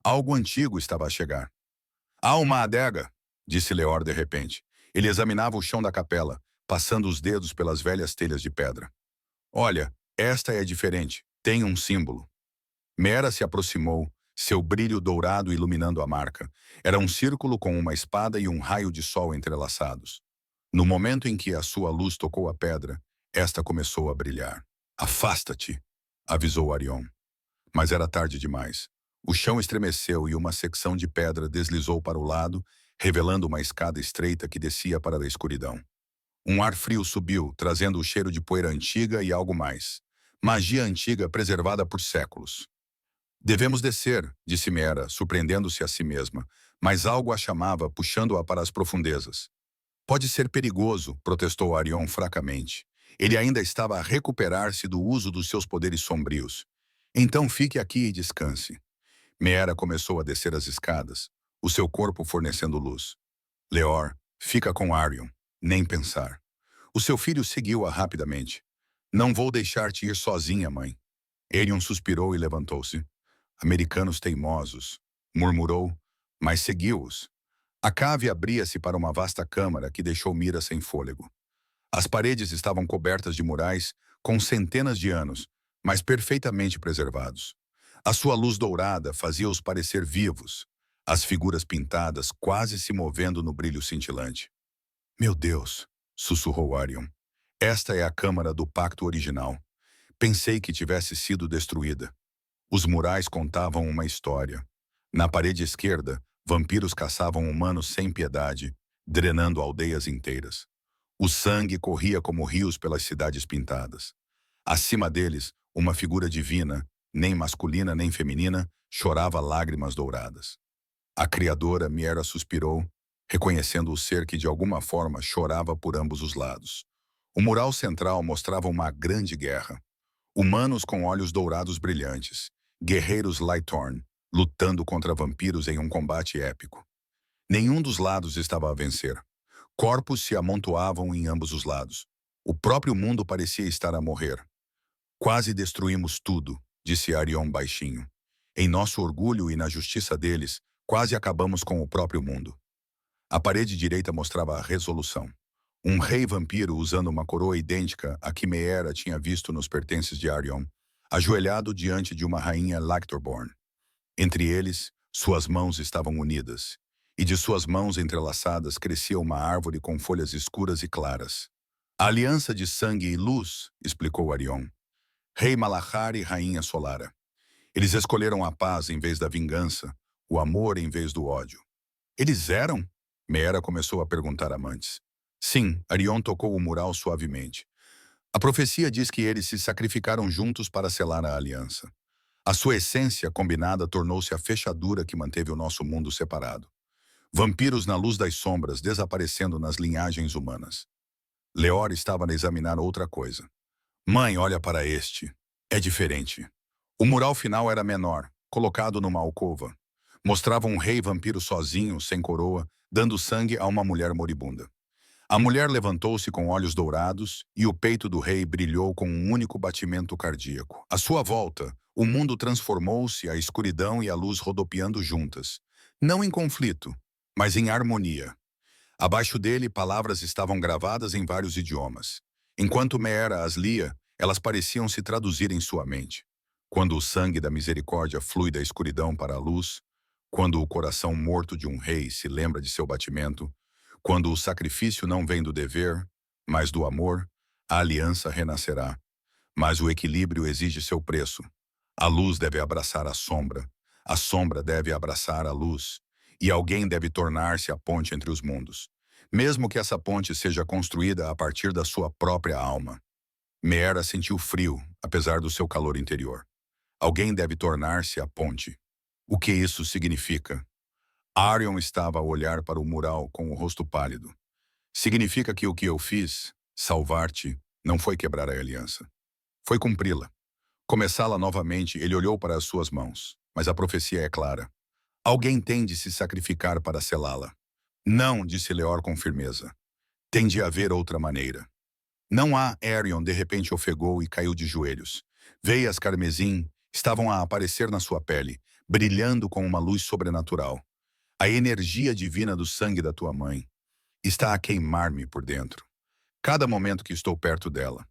Speaker 1: Algo antigo estava a chegar. Há uma adega, disse Leor de repente. Ele examinava o chão da capela, passando os dedos pelas velhas telhas de pedra. Olha, esta é diferente, tem um símbolo. Meera se aproximou, seu brilho dourado iluminando a marca. Era um círculo com uma espada e um raio de sol entrelaçados. No momento em que a sua luz tocou a pedra, esta começou a brilhar. Afasta-te, avisou Arion. Mas era tarde demais. O chão estremeceu e uma secção de pedra deslizou para o lado, revelando uma escada estreita que descia para a escuridão. Um ar frio subiu, trazendo o cheiro de poeira antiga e algo mais. Magia antiga preservada por séculos. Devemos descer, disse Meera, surpreendendo-se a si mesma, mas algo a chamava, puxando-a para as profundezas. Pode ser perigoso, protestou Arion fracamente. Ele ainda estava a recuperar-se do uso dos seus poderes sombrios. Então fique aqui e descanse. Meera começou a descer as escadas, o seu corpo fornecendo luz. Leor, fica com Arion. Nem pensar. O seu filho seguiu-a rapidamente. Não vou deixar-te ir sozinha, mãe. Arion suspirou e levantou-se. Americanos teimosos, murmurou, mas seguiu-os. A cave abria-se para uma vasta câmara que deixou Mira sem fôlego. As paredes estavam cobertas de murais com centenas de anos, mas perfeitamente preservados. A sua luz dourada fazia-os parecer vivos, as figuras pintadas quase se movendo no brilho cintilante. Meu Deus, sussurrou Arion. Esta é a câmara do pacto original. Pensei que tivesse sido destruída. Os murais contavam uma história. Na parede esquerda, vampiros caçavam humanos sem piedade, drenando aldeias inteiras. O sangue corria como rios pelas cidades pintadas. Acima deles, uma figura divina, nem masculina nem feminina, chorava lágrimas douradas. A criadora Miera suspirou, reconhecendo o ser que de alguma forma chorava por ambos os lados. O mural central mostrava uma grande guerra. Humanos com olhos dourados brilhantes, guerreiros Lightorn, lutando contra vampiros em um combate épico. Nenhum dos lados estava a vencer. Corpos se amontoavam em ambos os lados. O próprio mundo parecia estar a morrer. Quase destruímos tudo, disse Arion baixinho. Em nosso orgulho e na justiça deles, quase acabamos com o próprio mundo. A parede direita mostrava a resolução. Um rei vampiro usando uma coroa idêntica à que Meera tinha visto nos pertences de Arion, ajoelhado diante de uma rainha Lactorborn. Entre eles, suas mãos estavam unidas, e de suas mãos entrelaçadas crescia uma árvore com folhas escuras e claras. A aliança de sangue e luz, explicou Arion. Rei Malachar e rainha Solara. Eles escolheram a paz em vez da vingança, o amor em vez do ódio. Eles eram? Meera começou a perguntar a Mantis. Sim, Arion tocou o mural suavemente. A profecia diz que eles se sacrificaram juntos para selar a aliança. A sua essência combinada tornou-se a fechadura que manteve o nosso mundo separado. Vampiros na luz das sombras desaparecendo nas linhagens humanas. Leor estava a examinar outra coisa. Mãe, olha para este. É diferente. O mural final era menor, colocado numa alcova. Mostrava um rei vampiro sozinho, sem coroa, dando sangue a uma mulher moribunda. A mulher levantou-se com olhos dourados e o peito do rei brilhou com um único batimento cardíaco. À sua volta, o mundo transformou-se, a escuridão e a luz rodopiando juntas. Não em conflito, mas em harmonia. Abaixo dele, palavras estavam gravadas em vários idiomas. Enquanto Meera as lia, elas pareciam se traduzir em sua mente. Quando o sangue da misericórdia flui da escuridão para a luz, quando o coração morto de um rei se lembra de seu batimento, quando o sacrifício não vem do dever, mas do amor, a aliança renascerá. Mas o equilíbrio exige seu preço. A luz deve abraçar a sombra deve abraçar a luz, e alguém deve tornar-se a ponte entre os mundos, mesmo que essa ponte seja construída a partir da sua própria alma. Meera sentiu frio, apesar do seu calor interior. Alguém deve tornar-se a ponte. O que isso significa? Arion estava a olhar para o mural com o rosto pálido. Significa que o que eu fiz, salvar-te, não foi quebrar a aliança. Foi cumpri-la. Começá-la novamente, ele olhou para as suas mãos. Mas a profecia é clara. Alguém tem de se sacrificar para selá-la. Não, disse Leor com firmeza. Tem de haver outra maneira. Não há, Arion de repente ofegou e caiu de joelhos. Veias carmesim estavam a aparecer na sua pele, brilhando com uma luz sobrenatural. A energia divina do sangue da tua mãe está a queimar-me por dentro. Cada momento que estou perto dela,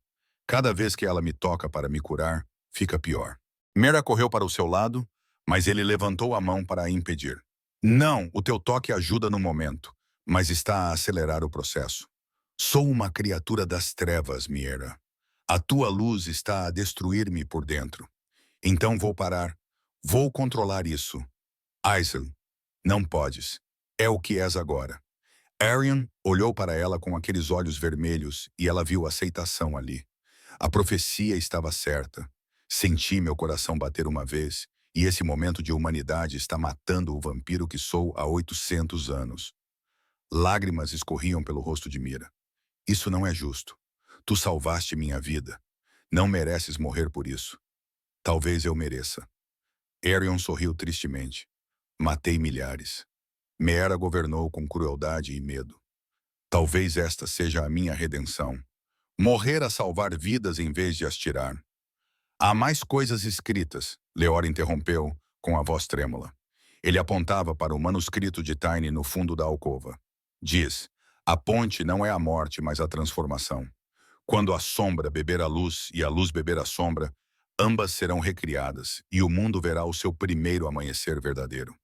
Speaker 1: cada vez que ela me toca para me curar, fica pior. Meera correu para o seu lado, mas ele levantou a mão para a impedir. Não, o teu toque ajuda no momento, mas está a acelerar o processo. Sou uma criatura das trevas, Meera. A tua luz está a destruir-me por dentro. Então vou parar. Vou controlar isso. Aisel, não podes. É o que és agora. Arion olhou para ela com aqueles olhos vermelhos e ela viu aceitação ali. A profecia estava certa. Senti meu coração bater uma vez e esse momento de humanidade está matando o vampiro que sou há 800 anos. Lágrimas escorriam pelo rosto de Mira. Isso não é justo. Tu salvaste minha vida. Não mereces morrer por isso. Talvez eu mereça. Aerion sorriu tristemente. Matei milhares. Meera governou com crueldade e medo. Talvez esta seja a minha redenção. Morrer a salvar vidas em vez de as tirar. Há mais coisas escritas, Leor interrompeu, com a voz trêmula. Ele apontava para o manuscrito de Tiny no fundo da alcova. Diz, a ponte não é a morte, mas a transformação. Quando a sombra beber a luz e a luz beber a sombra, ambas serão recriadas, e o mundo verá o seu primeiro amanhecer verdadeiro.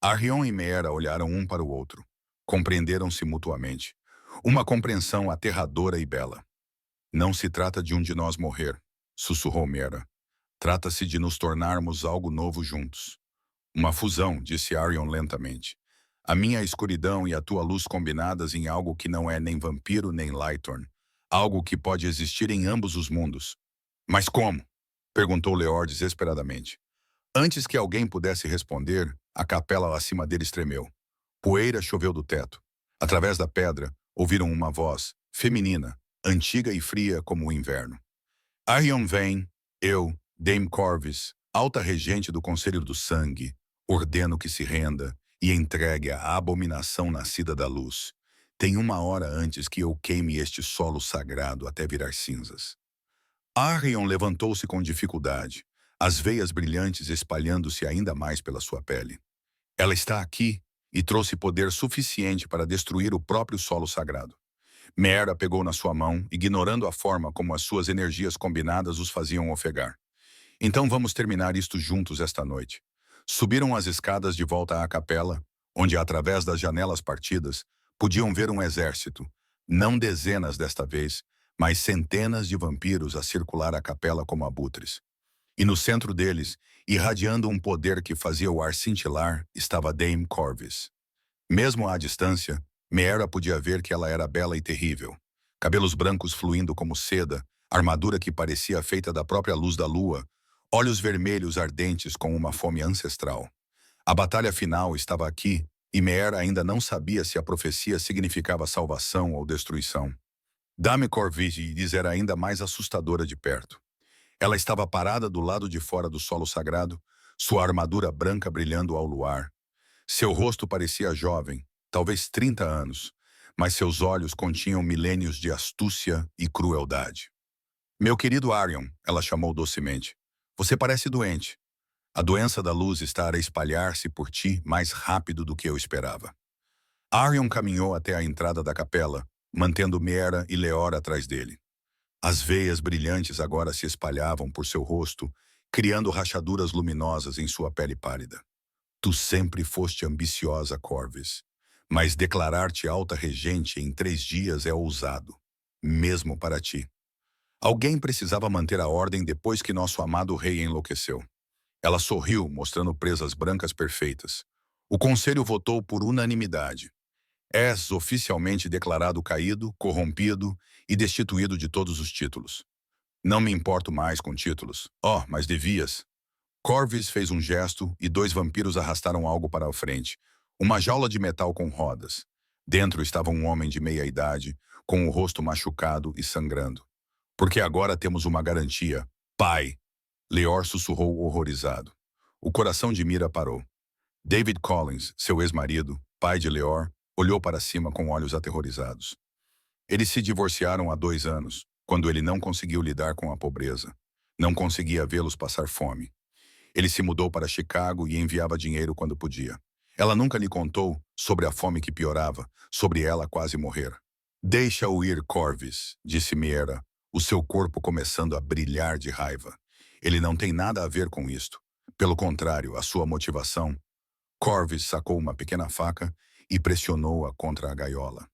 Speaker 1: Arrion e Meera olharam um para o outro. Compreenderam-se mutuamente. Uma compreensão aterradora e bela. Não se trata de um de nós morrer, sussurrou Meera. Trata-se de nos tornarmos algo novo juntos. Uma fusão, disse Arion lentamente. A minha escuridão e a tua luz combinadas em algo que não é nem vampiro nem Lightorn. Algo que pode existir em ambos os mundos. Mas como? Perguntou Leor desesperadamente. Antes que alguém pudesse responder, a capela acima deles tremeu. Poeira choveu do teto. Através da pedra, ouviram uma voz, feminina, antiga e fria como o inverno. Arion vem, eu, Dame Corvys, alta regente do Conselho do Sangue, ordeno que se renda e entregue à abominação nascida da luz. Tem 1 hora antes que eu queime este solo sagrado até virar cinzas. Arion levantou-se com dificuldade, as veias brilhantes espalhando-se ainda mais pela sua pele. Ela está aqui e trouxe poder suficiente para destruir o próprio solo sagrado. Meera pegou na sua mão, ignorando a forma como as suas energias combinadas os faziam ofegar. Então vamos terminar isto juntos esta noite. Subiram as escadas de volta à capela, onde, através das janelas partidas, podiam ver um exército, não dezenas desta vez, mas centenas de vampiros a circular a capela como abutres. E no centro deles, irradiando um poder que fazia o ar cintilar, estava Dame Corvys. Mesmo à distância, Meera podia ver que ela era bela e terrível. Cabelos brancos fluindo como seda, armadura que parecia feita da própria luz da lua, olhos vermelhos ardentes com uma fome ancestral. A batalha final estava aqui, e Meera ainda não sabia se a profecia significava salvação ou destruição. Dame Corvys era ainda mais assustadora de perto. Ela estava parada do lado de fora do solo sagrado, sua armadura branca brilhando ao luar. Seu rosto parecia jovem, talvez 30 anos, mas seus olhos continham milênios de astúcia e crueldade. Meu querido Arion, ela chamou docemente, você parece doente. A doença da luz está a espalhar-se por ti mais rápido do que eu esperava. Arion caminhou até a entrada da capela, mantendo Meera e Leor atrás dele. As veias brilhantes agora se espalhavam por seu rosto, criando rachaduras luminosas em sua pele pálida. Tu sempre foste ambiciosa, Corvys, mas declarar-te alta regente em 3 dias é ousado, mesmo para ti. Alguém precisava manter a ordem depois que nosso amado rei enlouqueceu. Ela sorriu, mostrando presas brancas perfeitas. O conselho votou por unanimidade. És oficialmente declarado caído, corrompido e destituído de todos os títulos. Não me importo mais com títulos. Oh, mas devias. Corvys fez um gesto e 2 vampiros arrastaram algo para a frente. Uma jaula de metal com rodas. Dentro estava um homem de meia idade, com o rosto machucado e sangrando. Porque agora temos uma garantia. Pai! Leor sussurrou horrorizado. O coração de Mira parou. David Collins, seu ex-marido, pai de Leor, olhou para cima com olhos aterrorizados. Eles se divorciaram há 2 anos, quando ele não conseguiu lidar com a pobreza. Não conseguia vê-los passar fome. Ele se mudou para Chicago e enviava dinheiro quando podia. Ela nunca lhe contou sobre a fome que piorava, sobre ela quase morrer. Deixa-o ir, Corvys, disse Meera, o seu corpo começando a brilhar de raiva. Ele não tem nada a ver com isto. Pelo contrário, a sua motivação. Corvys sacou uma pequena faca e pressionou-a contra a gaiola.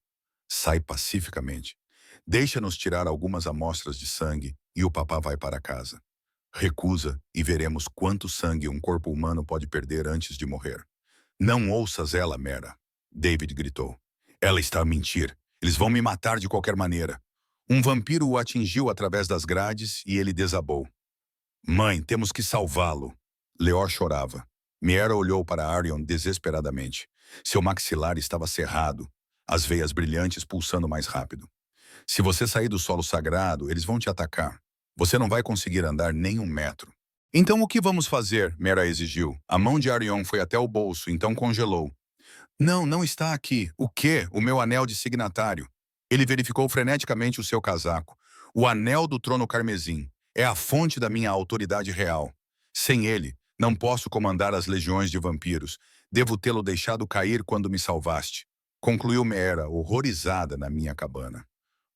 Speaker 1: Sai pacificamente. Deixa-nos tirar algumas amostras de sangue e o papá vai para casa. Recusa e veremos quanto sangue um corpo humano pode perder antes de morrer. Não ouças ela, Meera, David gritou. Ela está a mentir. Eles vão me matar de qualquer maneira. Um vampiro o atingiu através das grades e ele desabou. Mãe, temos que salvá-lo. Leor chorava. Meera olhou para Arion desesperadamente. Seu maxilar estava cerrado. as veias brilhantes pulsando mais rápido. Se você sair do solo sagrado, eles vão te atacar. Você não vai conseguir andar nem 1 metro. Então o que vamos fazer? Mera exigiu. A mão de Arion foi até o bolso, então congelou. Não, não está aqui. O quê? O meu anel de signatário. Ele verificou freneticamente o seu casaco. O anel do trono carmesim. É a fonte da minha autoridade real. Sem ele, não posso comandar as legiões de vampiros. Devo tê-lo deixado cair quando me salvaste. Concluiu Mera, horrorizada na minha cabana.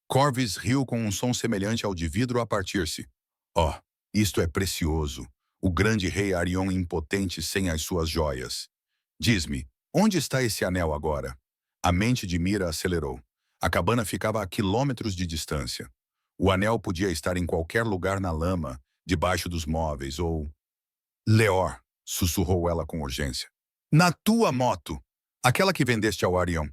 Speaker 1: Corvus riu com um som semelhante ao de vidro a partir-se. Oh, isto é precioso. O grande rei Arion impotente sem as suas joias. Diz-me, onde está esse anel agora? A mente de Mira acelerou. A cabana ficava a quilômetros de distância. O anel podia estar em qualquer lugar na lama, debaixo dos móveis ou... Leor, sussurrou ela com urgência. Na tua moto! Aquela que vendeste ao Arion.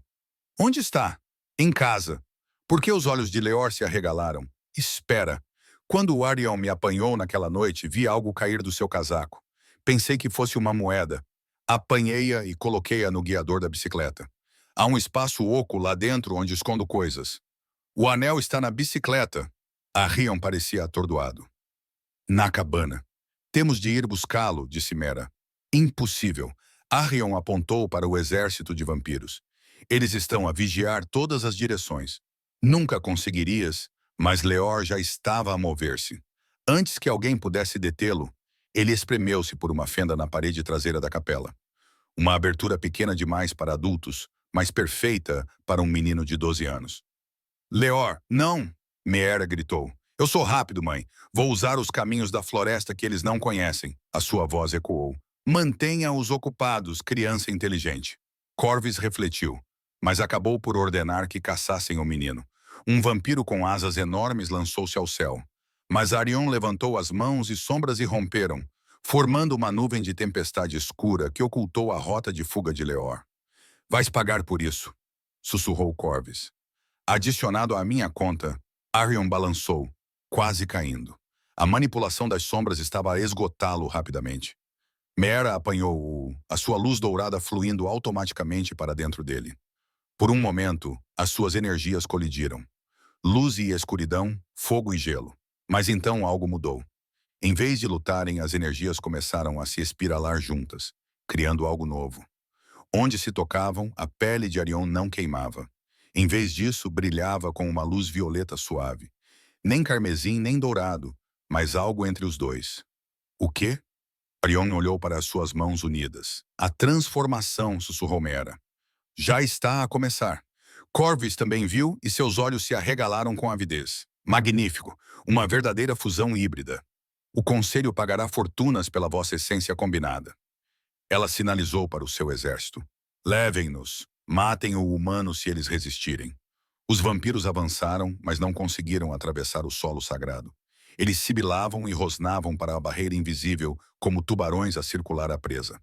Speaker 1: Onde está? Em casa. Por que os olhos de Leor se arregalaram? Espera. Quando o Arion me apanhou naquela noite, vi algo cair do seu casaco. Pensei que fosse uma moeda. Apanhei-a e coloquei-a no guiador da bicicleta. Há um espaço oco lá dentro onde escondo coisas. O anel está na bicicleta. Arion parecia atordoado. Na cabana. Temos de ir buscá-lo, disse Mera. Impossível. Arion apontou para o exército de vampiros. Eles estão a vigiar todas as direções. Nunca conseguirias, mas Leor já estava a mover-se. Antes que alguém pudesse detê-lo, ele espremeu-se por uma fenda na parede traseira da capela. Uma abertura pequena demais para adultos, mas perfeita para um menino de 12 anos. Leor, não! Mera gritou. Eu sou rápido, mãe. Vou usar os caminhos da floresta que eles não conhecem. A sua voz ecoou. Mantenha-os ocupados, criança inteligente. Corvus refletiu, mas acabou por ordenar que caçassem o menino. Um vampiro com asas enormes lançou-se ao céu. Mas Arion levantou as mãos e sombras irromperam, formando uma nuvem de tempestade escura que ocultou a rota de fuga de Leor. Vais pagar por isso, sussurrou Corvus. Adicionado à minha conta, Arion balançou, quase caindo. A manipulação das sombras estava a esgotá-lo rapidamente. Mera apanhou-o, a sua luz dourada fluindo automaticamente para dentro dele. Por um momento, as suas energias colidiram. Luz e escuridão, fogo e gelo. Mas então algo mudou. Em vez de lutarem, as energias começaram a se espiralar juntas, criando algo novo. Onde se tocavam, a pele de Arion não queimava. Em vez disso, brilhava com uma luz violeta suave. Nem carmesim, nem dourado, mas algo entre os dois. O quê? Arion olhou para as suas mãos unidas. A transformação, sussurrou Mera. Já está a começar. Corvus também viu e seus olhos se arregalaram com avidez. Magnífico! Uma verdadeira fusão híbrida. O conselho pagará fortunas pela vossa essência combinada. Ela sinalizou para o seu exército. Levem-nos. Matem o humano se eles resistirem. Os vampiros avançaram, mas não conseguiram atravessar o solo sagrado. Eles sibilavam e rosnavam para a barreira invisível, como tubarões a circular a presa.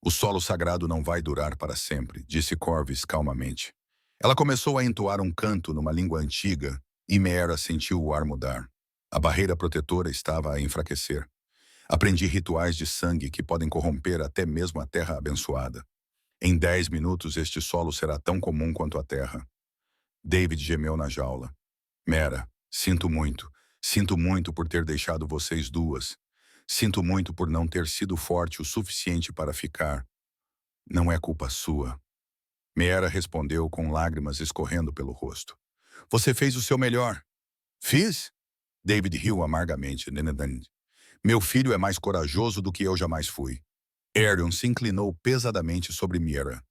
Speaker 1: O solo sagrado não vai durar para sempre, disse Corvus calmamente. Ela começou a entoar um canto numa língua antiga, e Mera sentiu o ar mudar. A barreira protetora estava a enfraquecer. Aprendi rituais de sangue que podem corromper até mesmo a terra abençoada. Em 10 minutos este solo será tão comum quanto a terra. David gemeu na jaula. Mera, sinto muito. Sinto muito por ter deixado vocês duas. Sinto muito por não ter sido forte o suficiente para ficar. Não é culpa sua. Mera respondeu com lágrimas escorrendo pelo rosto. Você fez o seu melhor. Fiz? David riu amargamente. Meu filho é mais corajoso do que eu jamais fui. Arion se inclinou pesadamente sobre Mera.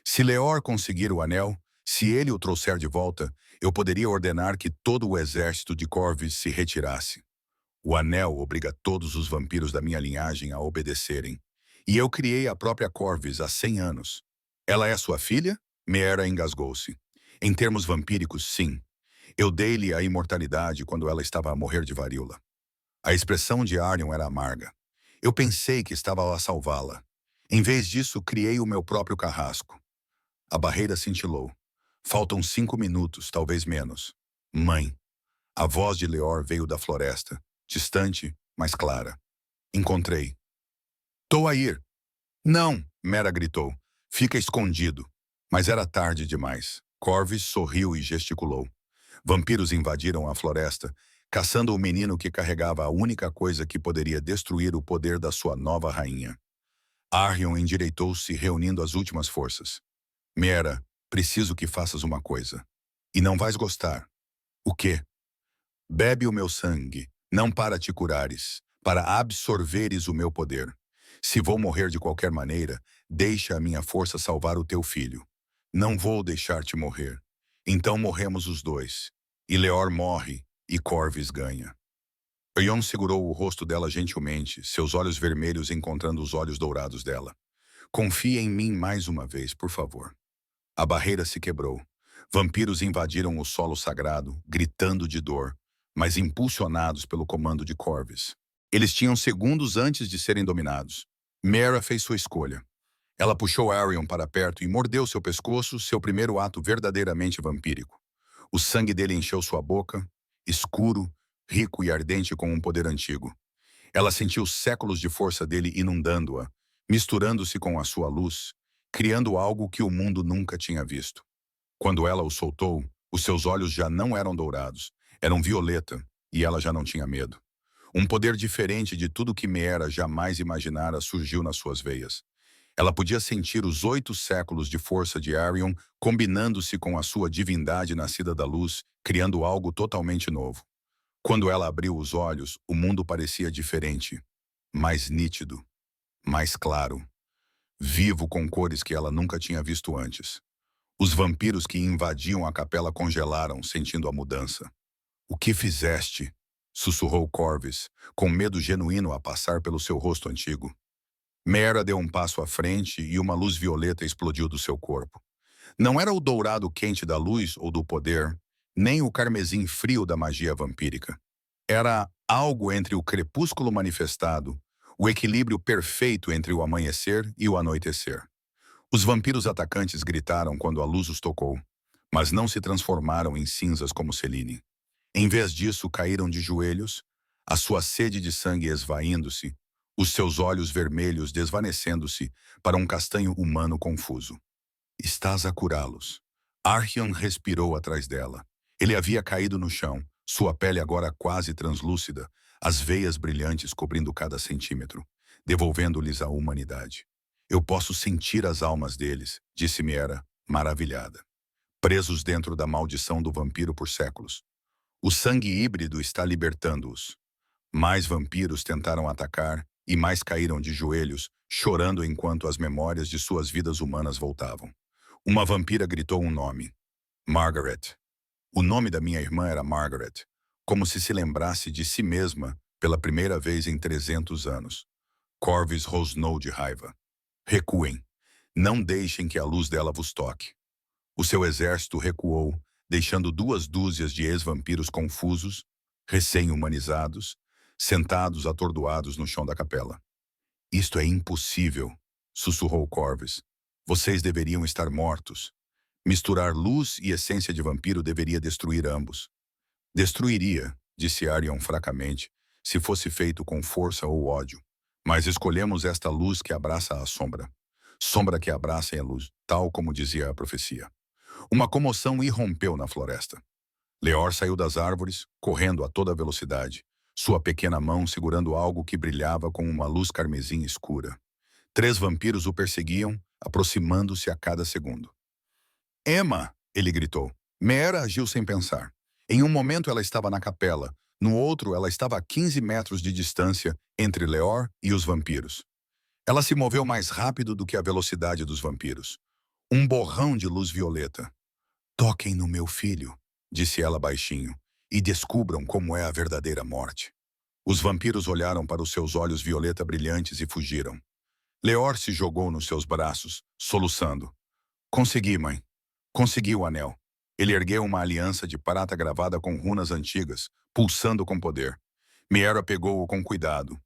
Speaker 1: Se Leor conseguir o anel, se ele o trouxer de volta, eu poderia ordenar que todo o exército de Corvus se retirasse. O anel obriga todos os vampiros da minha linhagem a obedecerem. E eu criei a própria Corvus há 100 anos. Ela é sua filha? Mera engasgou-se. Em termos vampíricos, sim. Eu dei-lhe a imortalidade quando ela estava a morrer de varíola. A expressão de Arion era amarga. Eu pensei que estava a salvá-la. Em vez disso, criei o meu próprio carrasco. A barreira cintilou. Faltam 5 minutos, talvez menos. Mãe. A voz de Leor veio da floresta, distante, mas clara. Encontrei. Tô a ir. Não, Mera gritou. Fica escondido. Mas era tarde demais. Corvus sorriu e gesticulou. Vampiros invadiram a floresta, caçando o menino que carregava a única coisa que poderia destruir o poder da sua nova rainha. Arion endireitou-se, reunindo as últimas forças. Mera, preciso que faças uma coisa. E não vais gostar. O quê? Bebe o meu sangue, não para te curares, para absorveres o meu poder. Se vou morrer de qualquer maneira, deixa a minha força salvar o teu filho. Não vou deixar-te morrer. Então morremos os dois. E Leor morre, e Corvus ganha. Euron segurou o rosto dela gentilmente, seus olhos vermelhos encontrando os olhos dourados dela. Confia em mim mais uma vez, por favor. A barreira se quebrou. Vampiros invadiram o solo sagrado, gritando de dor, mas impulsionados pelo comando de Corvus. Eles tinham segundos antes de serem dominados. Mera fez sua escolha. Ela puxou Arion para perto e mordeu seu pescoço, seu primeiro ato verdadeiramente vampírico. O sangue dele encheu sua boca, escuro, rico e ardente com um poder antigo. Ela sentiu séculos de força dele inundando-a, misturando-se com a sua luz, criando algo que o mundo nunca tinha visto. Quando ela o soltou, os seus olhos já não eram dourados, eram violeta, e ela já não tinha medo. Um poder diferente de tudo que Meera jamais imaginara surgiu nas suas veias. Ela podia sentir os 8 séculos de força de Arion combinando-se com a sua divindade nascida da luz, criando algo totalmente novo. Quando ela abriu os olhos, o mundo parecia diferente, mais nítido, mais claro, vivo com cores que ela nunca tinha visto antes. Os vampiros que invadiam a capela congelaram, sentindo a mudança. "O que fizeste?" sussurrou Corvus, com medo genuíno a passar pelo seu rosto antigo. Mera deu um passo à frente e uma luz violeta explodiu do seu corpo. Não era o dourado quente da luz ou do poder, nem o carmesim frio da magia vampírica. Era algo entre o crepúsculo manifestado, o equilíbrio perfeito entre o amanhecer e o anoitecer. Os vampiros atacantes gritaram quando a luz os tocou, mas não se transformaram em cinzas como Selene. Em vez disso, caíram de joelhos, a sua sede de sangue esvaindo-se, os seus olhos vermelhos desvanecendo-se para um castanho humano confuso. "Estás a curá-los." Archeon respirou atrás dela. Ele havia caído no chão, sua pele agora quase translúcida, as veias brilhantes cobrindo cada centímetro, devolvendo-lhes a humanidade. "Eu posso sentir as almas deles", disse Mera, maravilhada. "Presos dentro da maldição do vampiro por séculos. O sangue híbrido está libertando-os." Mais vampiros tentaram atacar e mais caíram de joelhos, chorando enquanto as memórias de suas vidas humanas voltavam. Uma vampira gritou um nome. Margaret. O nome da minha irmã era Margaret, como se lembrasse de si mesma pela primeira vez em 300 anos. Corvus rosnou de raiva. "Recuem. Não deixem que a luz dela vos toque." O seu exército recuou, deixando 2 dúzias de ex-vampiros confusos, recém-humanizados, sentados atordoados no chão da capela. "Isto é impossível", sussurrou Corvus. "Vocês deveriam estar mortos. Misturar luz e essência de vampiro deveria destruir ambos." "Destruiria", disse Arion fracamente, "se fosse feito com força ou ódio. Mas escolhemos esta luz que abraça a sombra. Sombra que abraça a luz, tal como dizia a profecia." Uma comoção irrompeu na floresta. Leor saiu das árvores, correndo a toda velocidade, sua pequena mão segurando algo que brilhava com uma luz carmesim escura. 3 vampiros o perseguiam, aproximando-se a cada segundo. "Emma!" ele gritou. Mera agiu sem pensar. Em um momento ela estava na capela, no outro ela estava a 15 metros de distância entre Leor e os vampiros. Ela se moveu mais rápido do que a velocidade dos vampiros. Um borrão de luz violeta. "Toquem no meu filho", disse ela baixinho, "e descubram como é a verdadeira morte." Os vampiros olharam para os seus olhos violeta brilhantes e fugiram. Leor se jogou nos seus braços, soluçando. "Consegui, mãe. Consegui o anel." Ele ergueu uma aliança de prata gravada com runas antigas, pulsando com poder. Mera pegou-o com cuidado.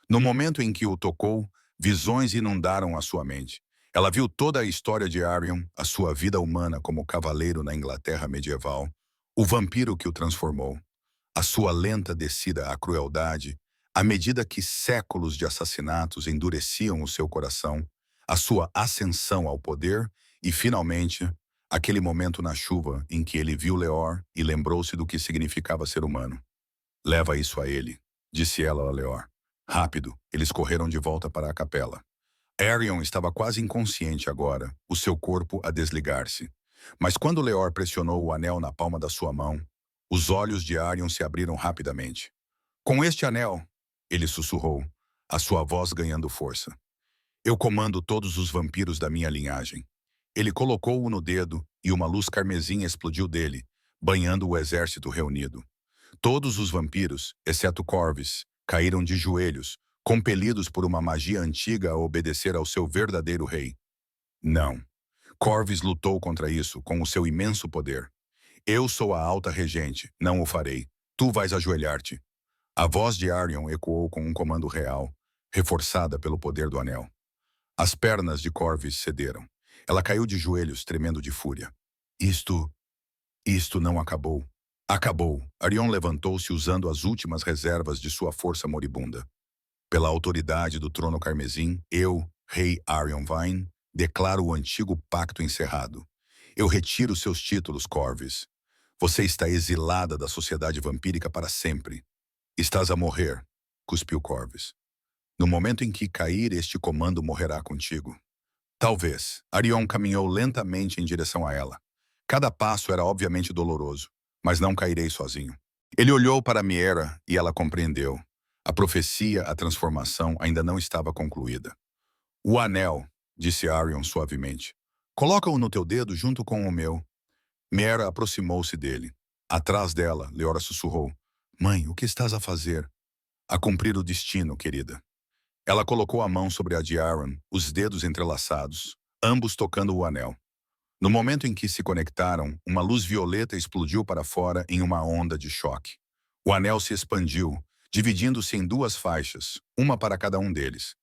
Speaker 1: No momento em que o tocou, visões inundaram a sua mente. Ela viu toda a história de Arion, a sua vida humana como cavaleiro na Inglaterra medieval, o vampiro que o transformou, a sua lenta descida à crueldade, à medida que séculos de assassinatos endureciam o seu coração, a sua ascensão ao poder e, finalmente, Aquele momento na chuva em que ele viu Leor e lembrou-se do que significava ser humano. Leva isso a ele, disse ela a Leor. Rápido, eles correram de volta para a capela. Arion estava quase inconsciente agora, o seu corpo a desligar-se. Mas quando Leor pressionou o anel na palma da sua mão, os olhos de Arion se abriram rapidamente. Com este anel, ele sussurrou, a sua voz ganhando força. Eu comando todos os vampiros da minha linhagem. Ele colocou-o no dedo e uma luz carmesim explodiu dele, banhando o exército reunido. Todos os vampiros, exceto Corvus, caíram de joelhos, compelidos por uma magia antiga a obedecer ao seu verdadeiro rei. Não. Corvus lutou contra isso com o seu imenso poder. Eu sou a alta regente, não o farei. Tu vais ajoelhar-te. A voz de Arion ecoou com um comando real, reforçada pelo poder do anel. As pernas de Corvus cederam. Ela caiu de joelhos, tremendo de fúria. Isto não acabou. Acabou. Arion levantou-se usando as últimas reservas de sua força moribunda. Pela autoridade do trono carmesim, eu, rei Arion Vine, declaro o antigo pacto encerrado. Eu retiro seus títulos, Corvus. Você está exilada da sociedade vampírica para sempre. Estás a morrer, cuspiu Corvus. No momento em que cair, este comando morrerá contigo. Talvez. Arion caminhou lentamente em direção a ela. Cada passo era obviamente doloroso, mas não cairei sozinho. Ele olhou para Miera e ela compreendeu. A profecia, a transformação, ainda não estava concluída. O anel, disse Arion suavemente. Coloca-o no teu dedo junto com o meu. Miera aproximou-se dele. Atrás dela, Leora sussurrou. Mãe, o que estás a fazer? A cumprir o destino, querida. Ela colocou a mão sobre a de Aaron, os dedos entrelaçados, ambos tocando o anel. No momento em que se conectaram, uma luz violeta explodiu para fora em uma onda de choque. O anel se expandiu, dividindo-se em duas faixas, uma para cada um deles.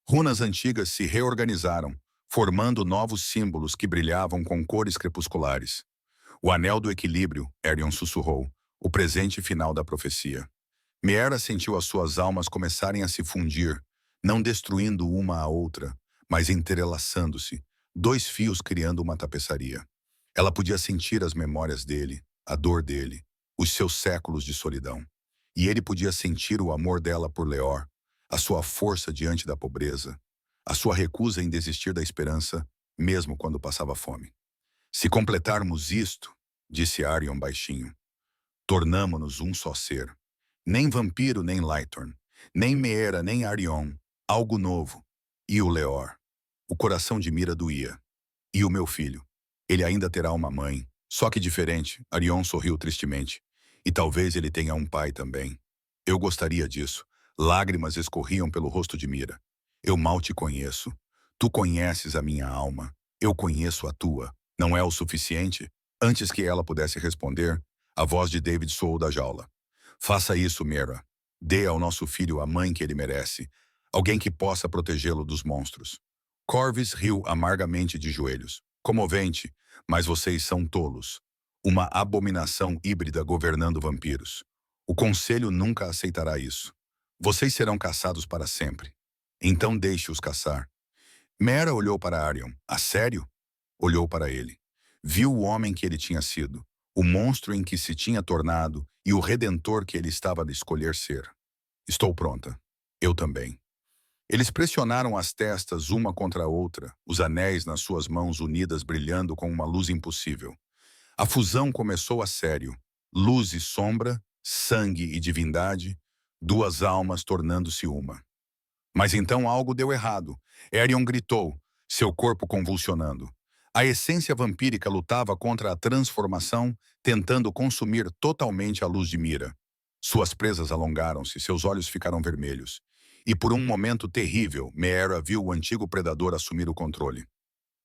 Speaker 1: Runas antigas se reorganizaram, formando novos símbolos que brilhavam com cores crepusculares. O anel do equilíbrio, Arion sussurrou, o presente final da profecia. Miera sentiu as suas almas começarem a se fundir, não destruindo uma a outra, mas entrelaçando-se, dois fios criando uma tapeçaria. Ela podia sentir as memórias dele, a dor dele, os seus séculos de solidão. E ele podia sentir o amor dela por Leor, a sua força diante da pobreza, a sua recusa em desistir da esperança, mesmo quando passava fome. Se completarmos isto, disse Arion baixinho, tornamo-nos um só ser. Nem vampiro, nem Lytorn, nem Meera, nem Arion, algo novo. E o Leor. O coração de Mira doía. E o meu filho. Ele ainda terá uma mãe, só que diferente, Arion sorriu tristemente. E talvez ele tenha um pai também. Eu gostaria disso. Lágrimas escorriam pelo rosto de Mira. Eu mal te conheço. Tu conheces a minha alma. Eu conheço a tua. Não é o suficiente? Antes que ela pudesse responder, a voz de David soou da jaula. Faça isso, Mira. Dê ao nosso filho a mãe que ele merece. Alguém que possa protegê-lo dos monstros. Corvus riu amargamente de joelhos. Comovente, mas vocês são tolos. Uma abominação híbrida governando vampiros. O conselho nunca aceitará isso. Vocês serão caçados para sempre. Então deixe-os caçar. Mera olhou para Arion. A sério? Olhou para ele. Viu o homem que ele tinha sido, o monstro em que se tinha tornado e o redentor que ele estava a escolher ser. Estou pronta. Eu também. Eles pressionaram as testas uma contra a outra, os anéis nas suas mãos unidas brilhando com uma luz impossível. A fusão começou a sério. Luz e sombra, sangue e divindade, duas almas tornando-se uma. Mas então algo deu errado. Arion gritou, seu corpo convulsionando. A essência vampírica lutava contra a transformação, tentando consumir totalmente a luz de Mira. Suas presas alongaram-se, seus olhos ficaram vermelhos. E por um momento terrível, Meera viu o antigo predador assumir o controle.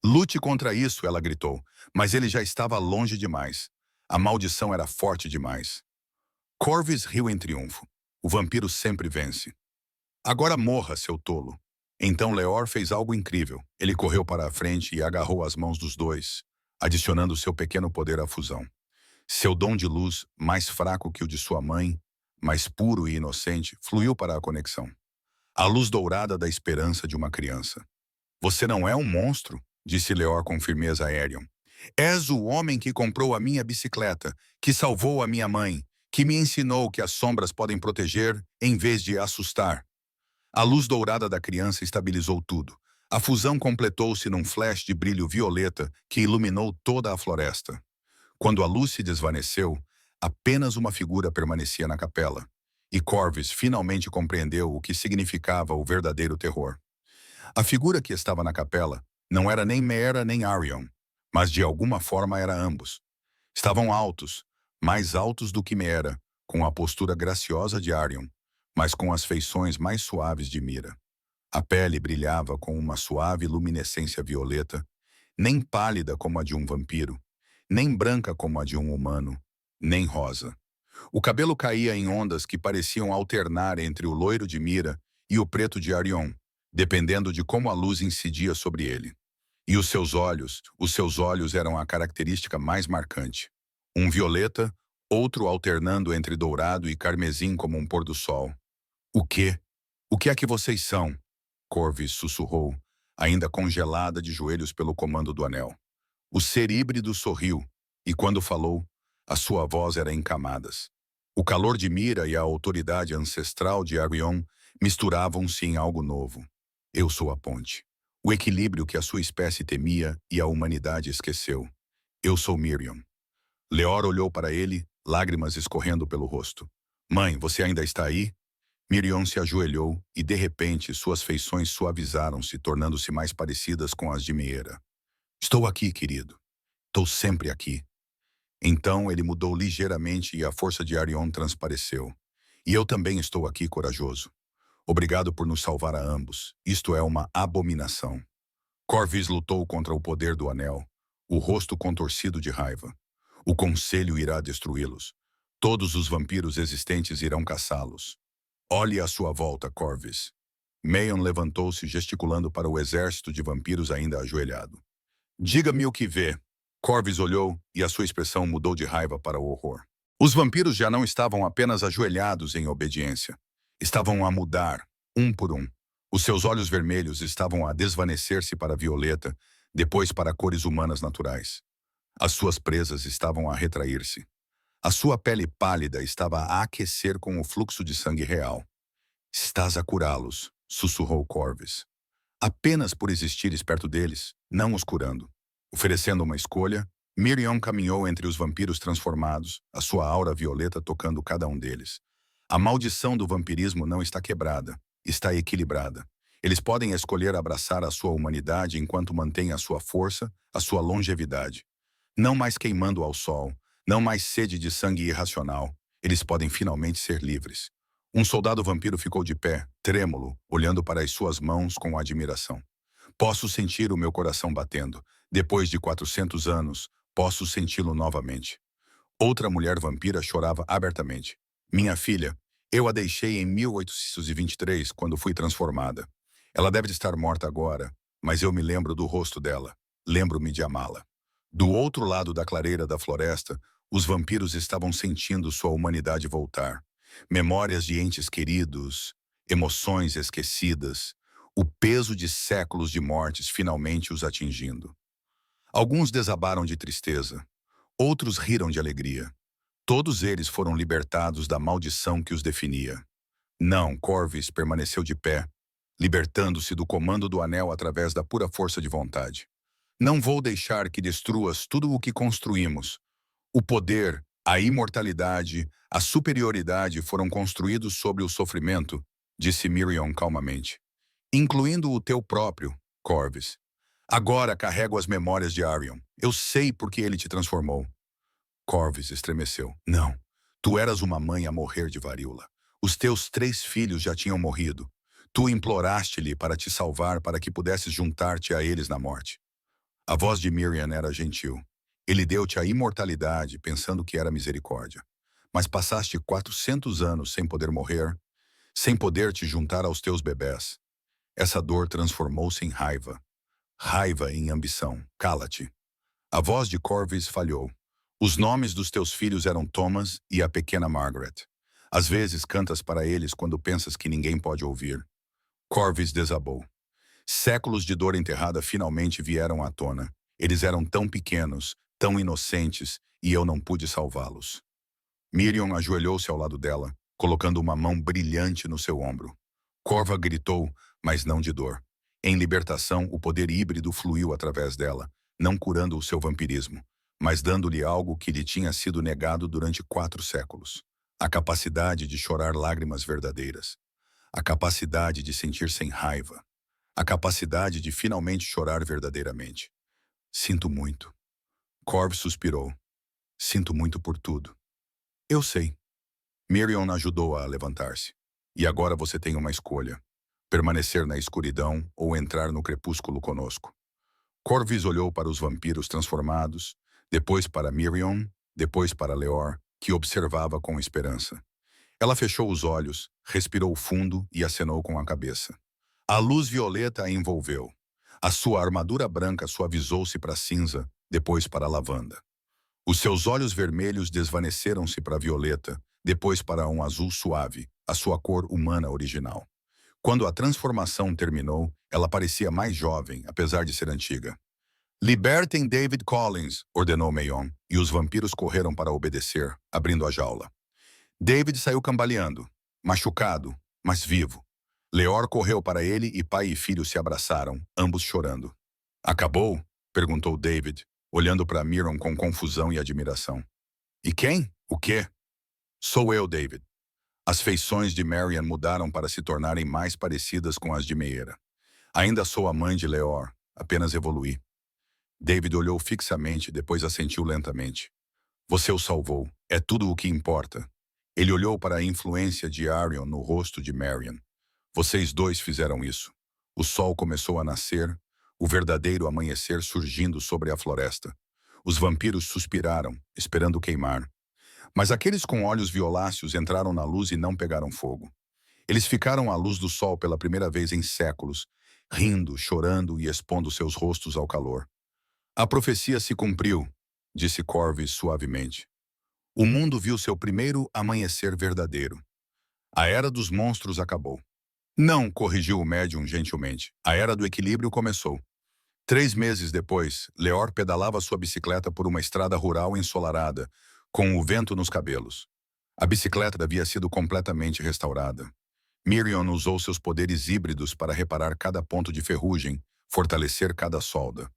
Speaker 1: Lute contra isso, ela gritou, mas ele já estava longe demais. A maldição era forte demais. Corvus riu em triunfo. O vampiro sempre vence. Agora morra, seu tolo. Então Leor fez algo incrível. Ele correu para a frente e agarrou as mãos dos dois, adicionando seu pequeno poder à fusão. Seu dom de luz, mais fraco que o de sua mãe, mais puro e inocente, fluiu para a conexão. A luz dourada da esperança de uma criança. Você não é um monstro, disse Leor com firmeza a Arion. És o homem que comprou a minha bicicleta, que salvou a minha mãe, que me ensinou que as sombras podem proteger em vez de assustar. A luz dourada da criança estabilizou tudo. A fusão completou-se num flash de brilho violeta que iluminou toda a floresta. Quando a luz se desvaneceu, apenas uma figura permanecia na capela. E Corvus finalmente compreendeu o que significava o verdadeiro terror. A figura que estava na capela não era nem Mera nem Arion, mas de alguma forma era ambos. Estavam altos, mais altos do que Mera, com a postura graciosa de Arion, mas com as feições mais suaves de Mira. A pele brilhava com uma suave luminescência violeta, nem pálida como a de um vampiro, nem branca como a de um humano, nem rosa. O cabelo caía em ondas que pareciam alternar entre o loiro de Mira e o preto de Arion, dependendo de como a luz incidia sobre ele. E os seus olhos eram a característica mais marcante. Um violeta, outro alternando entre dourado e carmesim como um pôr-do-sol. O quê? O que é que vocês são? Corvus sussurrou, ainda congelada de joelhos pelo comando do anel. O ser híbrido sorriu, e quando falou, a sua voz era em camadas. O calor de Mira e a autoridade ancestral de Arion misturavam-se em algo novo. Eu sou a ponte. O equilíbrio que a sua espécie temia e a humanidade esqueceu. Eu sou Miriam. Leor olhou para ele, lágrimas escorrendo pelo rosto. Mãe, você ainda está aí? Miriam se ajoelhou e, de repente, suas feições suavizaram-se, tornando-se mais parecidas com as de Meera. Estou aqui, querido. Estou sempre aqui. Então ele mudou ligeiramente e a força de Arion transpareceu. E eu também estou aqui, corajoso. Obrigado por nos salvar a ambos. Isto é uma abominação. Corvus lutou contra o poder do anel, o rosto contorcido de raiva. O conselho irá destruí-los. Todos os vampiros existentes irão caçá-los. Olhe à sua volta, Corvus. Mayon levantou-se gesticulando para o exército de vampiros ainda ajoelhado. Diga-me o que vê. Corvus olhou e a sua expressão mudou de raiva para o horror. Os vampiros já não estavam apenas ajoelhados em obediência. Estavam a mudar, um por um. Os seus olhos vermelhos estavam a desvanecer-se para violeta, depois para cores humanas naturais. As suas presas estavam a retrair-se. A sua pele pálida estava a aquecer com o fluxo de sangue real. Estás a curá-los, sussurrou Corvus. Apenas por existires perto deles, não os curando. Oferecendo uma escolha, Miriam caminhou entre os vampiros transformados, a sua aura violeta tocando cada um deles. A maldição do vampirismo não está quebrada, está equilibrada. Eles podem escolher abraçar a sua humanidade enquanto mantêm a sua força, a sua longevidade. Não mais queimando ao sol, não mais sede de sangue irracional. Eles podem finalmente ser livres. Um soldado vampiro ficou de pé, trêmulo, olhando para as suas mãos com admiração. Posso sentir o meu coração batendo. Depois de 400 anos, posso senti-lo novamente. Outra mulher vampira chorava abertamente. Minha filha, eu a deixei em 1823, quando fui transformada. Ela deve estar morta agora, mas eu me lembro do rosto dela. Lembro-me de amá-la. Do outro lado da clareira da floresta, os vampiros estavam sentindo sua humanidade voltar. Memórias de entes queridos, emoções esquecidas, o peso de séculos de mortes finalmente os atingindo. Alguns desabaram de tristeza, outros riram de alegria. Todos eles foram libertados da maldição que os definia. Não, Corvus permaneceu de pé, libertando-se do comando do anel através da pura força de vontade. Não vou deixar que destruas tudo o que construímos. O poder, a imortalidade, a superioridade foram construídos sobre o sofrimento, disse Miriam calmamente. Incluindo o teu próprio, Corvus. Agora carrego as memórias de Arion. Eu sei por que ele te transformou. Corvus estremeceu. Não, tu eras uma mãe a morrer de varíola. Os teus 3 filhos já tinham morrido. Tu imploraste-lhe para te salvar para que pudesses juntar-te a eles na morte. A voz de Miriam era gentil. Ele deu-te a imortalidade, pensando que era misericórdia. Mas passaste 400 anos sem poder morrer, sem poder te juntar aos teus bebés. Essa dor transformou-se em raiva. Raiva em ambição. Cala-te. A voz de Corvus falhou. Os nomes dos teus filhos eram Thomas e a pequena Margaret. Às vezes cantas para eles quando pensas que ninguém pode ouvir. Corvus desabou. Séculos de dor enterrada finalmente vieram à tona, Eles eram tão pequenos, tão inocentes, e eu não pude salvá-los. Miriam ajoelhou-se ao lado dela, colocando uma mão brilhante no seu ombro. Corva gritou, mas não de dor. Em libertação, o poder híbrido fluiu através dela, não curando o seu vampirismo, mas dando-lhe algo que lhe tinha sido negado durante 4 séculos. A capacidade de chorar lágrimas verdadeiras. A capacidade de sentir sem raiva. A capacidade de finalmente chorar verdadeiramente. Sinto muito. Corv suspirou. Sinto muito por tudo. Eu sei. Miriam ajudou-a a levantar-se. E agora você tem uma escolha. Permanecer na escuridão ou entrar no crepúsculo conosco. Corvus olhou para os vampiros transformados, depois para Miriam, depois para Leor, que observava com esperança. Ela fechou os olhos, respirou fundo e acenou com a cabeça. A luz violeta a envolveu. A sua armadura branca suavizou-se para cinza, depois para lavanda. Os seus olhos vermelhos desvaneceram-se para violeta, depois para um azul suave, a sua cor humana original. Quando a transformação terminou, ela parecia mais jovem, apesar de ser antiga. Libertem David Collins, ordenou Mayon, e os vampiros correram para obedecer, abrindo a jaula. David saiu cambaleando, machucado, mas vivo. Leor correu para ele e pai e filho se abraçaram, ambos chorando. Acabou? Perguntou David, olhando para Miriam com confusão e admiração. E quem? O quê? Sou eu, David. As feições de Marian mudaram para se tornarem mais parecidas com as de Meera. Ainda sou a mãe de Leor, apenas evoluí. David olhou fixamente, depois assentiu lentamente. Você o salvou, é tudo o que importa. Ele olhou para a influência de Arion no rosto de Marian. Vocês dois fizeram isso. O sol começou a nascer, o verdadeiro amanhecer surgindo sobre a floresta. Os vampiros suspiraram, esperando queimar. Mas aqueles com olhos violáceos entraram na luz e não pegaram fogo. Eles ficaram à luz do sol pela primeira vez em séculos, rindo, chorando e expondo seus rostos ao calor. A profecia se cumpriu, disse Corvus suavemente. O mundo viu seu primeiro amanhecer verdadeiro. A era dos monstros acabou. Não, corrigiu o médium gentilmente. A era do equilíbrio começou. 3 meses depois, Leor pedalava sua bicicleta por uma estrada rural ensolarada, com o vento nos cabelos. A bicicleta havia sido completamente restaurada. Miriam usou seus poderes híbridos para reparar cada ponto de ferrugem, fortalecer cada solda.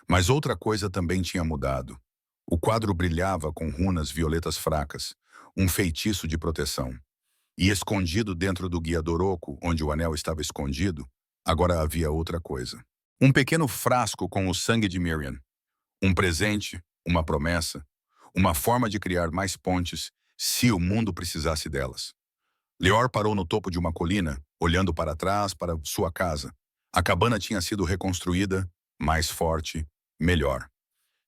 Speaker 1: Mas outra coisa também tinha mudado. O quadro brilhava com runas violetas fracas, um feitiço de proteção. E escondido dentro do guiador oco, onde o anel estava escondido, agora havia outra coisa. Um pequeno frasco com o sangue de Miriam. Um presente, uma promessa, uma forma de criar mais pontes se o mundo precisasse delas. Leor parou no topo de uma colina, olhando para trás para sua casa. A cabana tinha sido reconstruída, mais forte, melhor.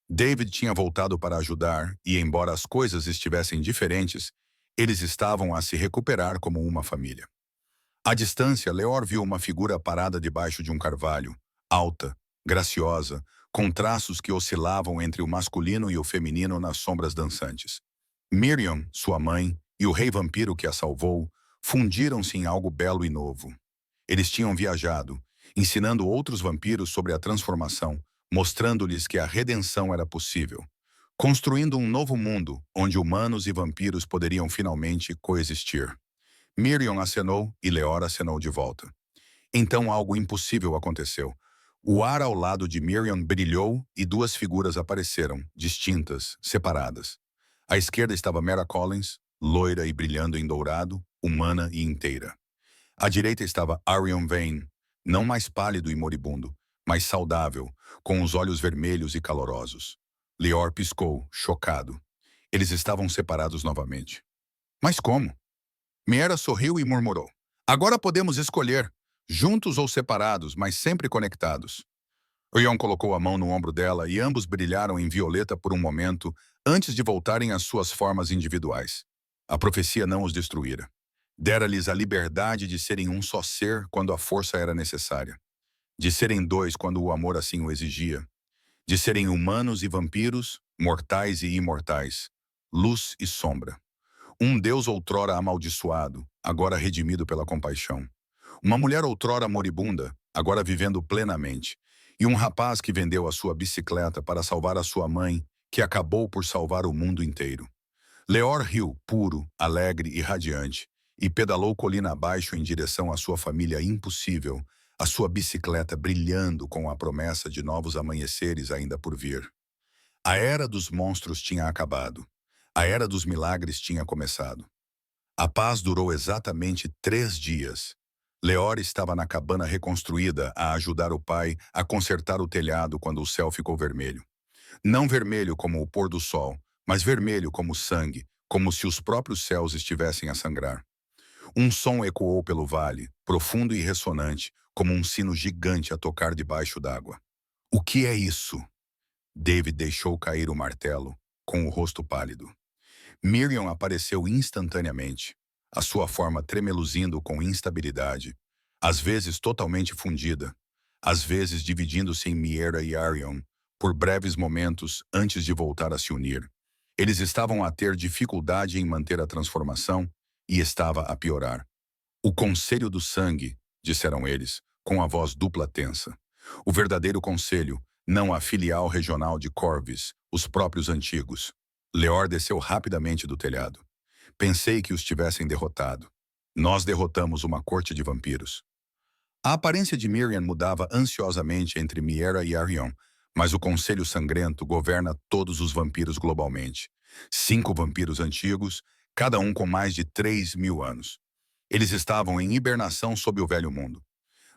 Speaker 1: David tinha voltado para ajudar e, embora as coisas estivessem diferentes, eles estavam a se recuperar como uma família. À distância, Leor viu uma figura parada debaixo de um carvalho, alta, graciosa, com traços que oscilavam entre o masculino e o feminino nas sombras dançantes. Miriam, sua mãe, e o rei vampiro que a salvou, fundiram-se em algo belo e novo. Eles tinham viajado, ensinando outros vampiros sobre a transformação, mostrando-lhes que a redenção era possível, construindo um novo mundo onde humanos e vampiros poderiam finalmente coexistir. Miriam acenou e Leor acenou de volta. Então algo impossível aconteceu. O ar ao lado de Miriam brilhou e 2 figuras apareceram, distintas, separadas. À esquerda estava Mara Collins, loira e brilhando em dourado, humana e inteira. À direita estava Arion Vane, não mais pálido e moribundo, mas saudável, com os olhos vermelhos e calorosos. Leor piscou, chocado. Eles estavam separados novamente. Mas como? Mera sorriu e murmurou. Agora podemos escolher, juntos ou separados, mas sempre conectados. Orion colocou a mão no ombro dela e ambos brilharam em violeta por um momento antes de voltarem às suas formas individuais. A profecia não os destruíra. Dera-lhes a liberdade de serem um só ser quando a força era necessária. De serem 2 quando o amor assim o exigia. De serem humanos e vampiros, mortais e imortais, luz e sombra. Um Deus outrora amaldiçoado, agora redimido pela compaixão. Uma mulher outrora moribunda, agora vivendo plenamente. E um rapaz que vendeu a sua bicicleta para salvar a sua mãe, que acabou por salvar o mundo inteiro. Leor riu, puro, alegre e radiante, e pedalou colina abaixo em direção à sua família impossível, a sua bicicleta brilhando com a promessa de novos amanheceres ainda por vir. A era dos monstros tinha acabado. A era dos milagres tinha começado. A paz durou exatamente 3 dias. Leor estava na cabana reconstruída a ajudar o pai a consertar o telhado quando o céu ficou vermelho. Não vermelho como o pôr do sol, mas vermelho como sangue, como se os próprios céus estivessem a sangrar. Um som ecoou pelo vale, profundo e ressonante, como um sino gigante a tocar debaixo d'água. O que é isso? David deixou cair o martelo, com o rosto pálido. Miriam apareceu instantaneamente, a sua forma tremeluzindo com instabilidade, às vezes totalmente fundida, às vezes dividindo-se em Miera e Arion, por breves momentos antes de voltar a se unir. Eles estavam a ter dificuldade em manter a transformação e estava a piorar. O Conselho do Sangue, disseram eles, com a voz dupla tensa. O verdadeiro conselho, não a filial regional de Corvus, os próprios antigos. Leor desceu rapidamente do telhado. Pensei que os tivessem derrotado. Nós derrotamos uma corte de vampiros. A aparência de Miriam mudava ansiosamente entre Miera e Arion, mas o Conselho Sangrento governa todos os vampiros globalmente. 5 vampiros antigos, cada um com mais de 3.000 anos. Eles estavam em hibernação sob o Velho Mundo.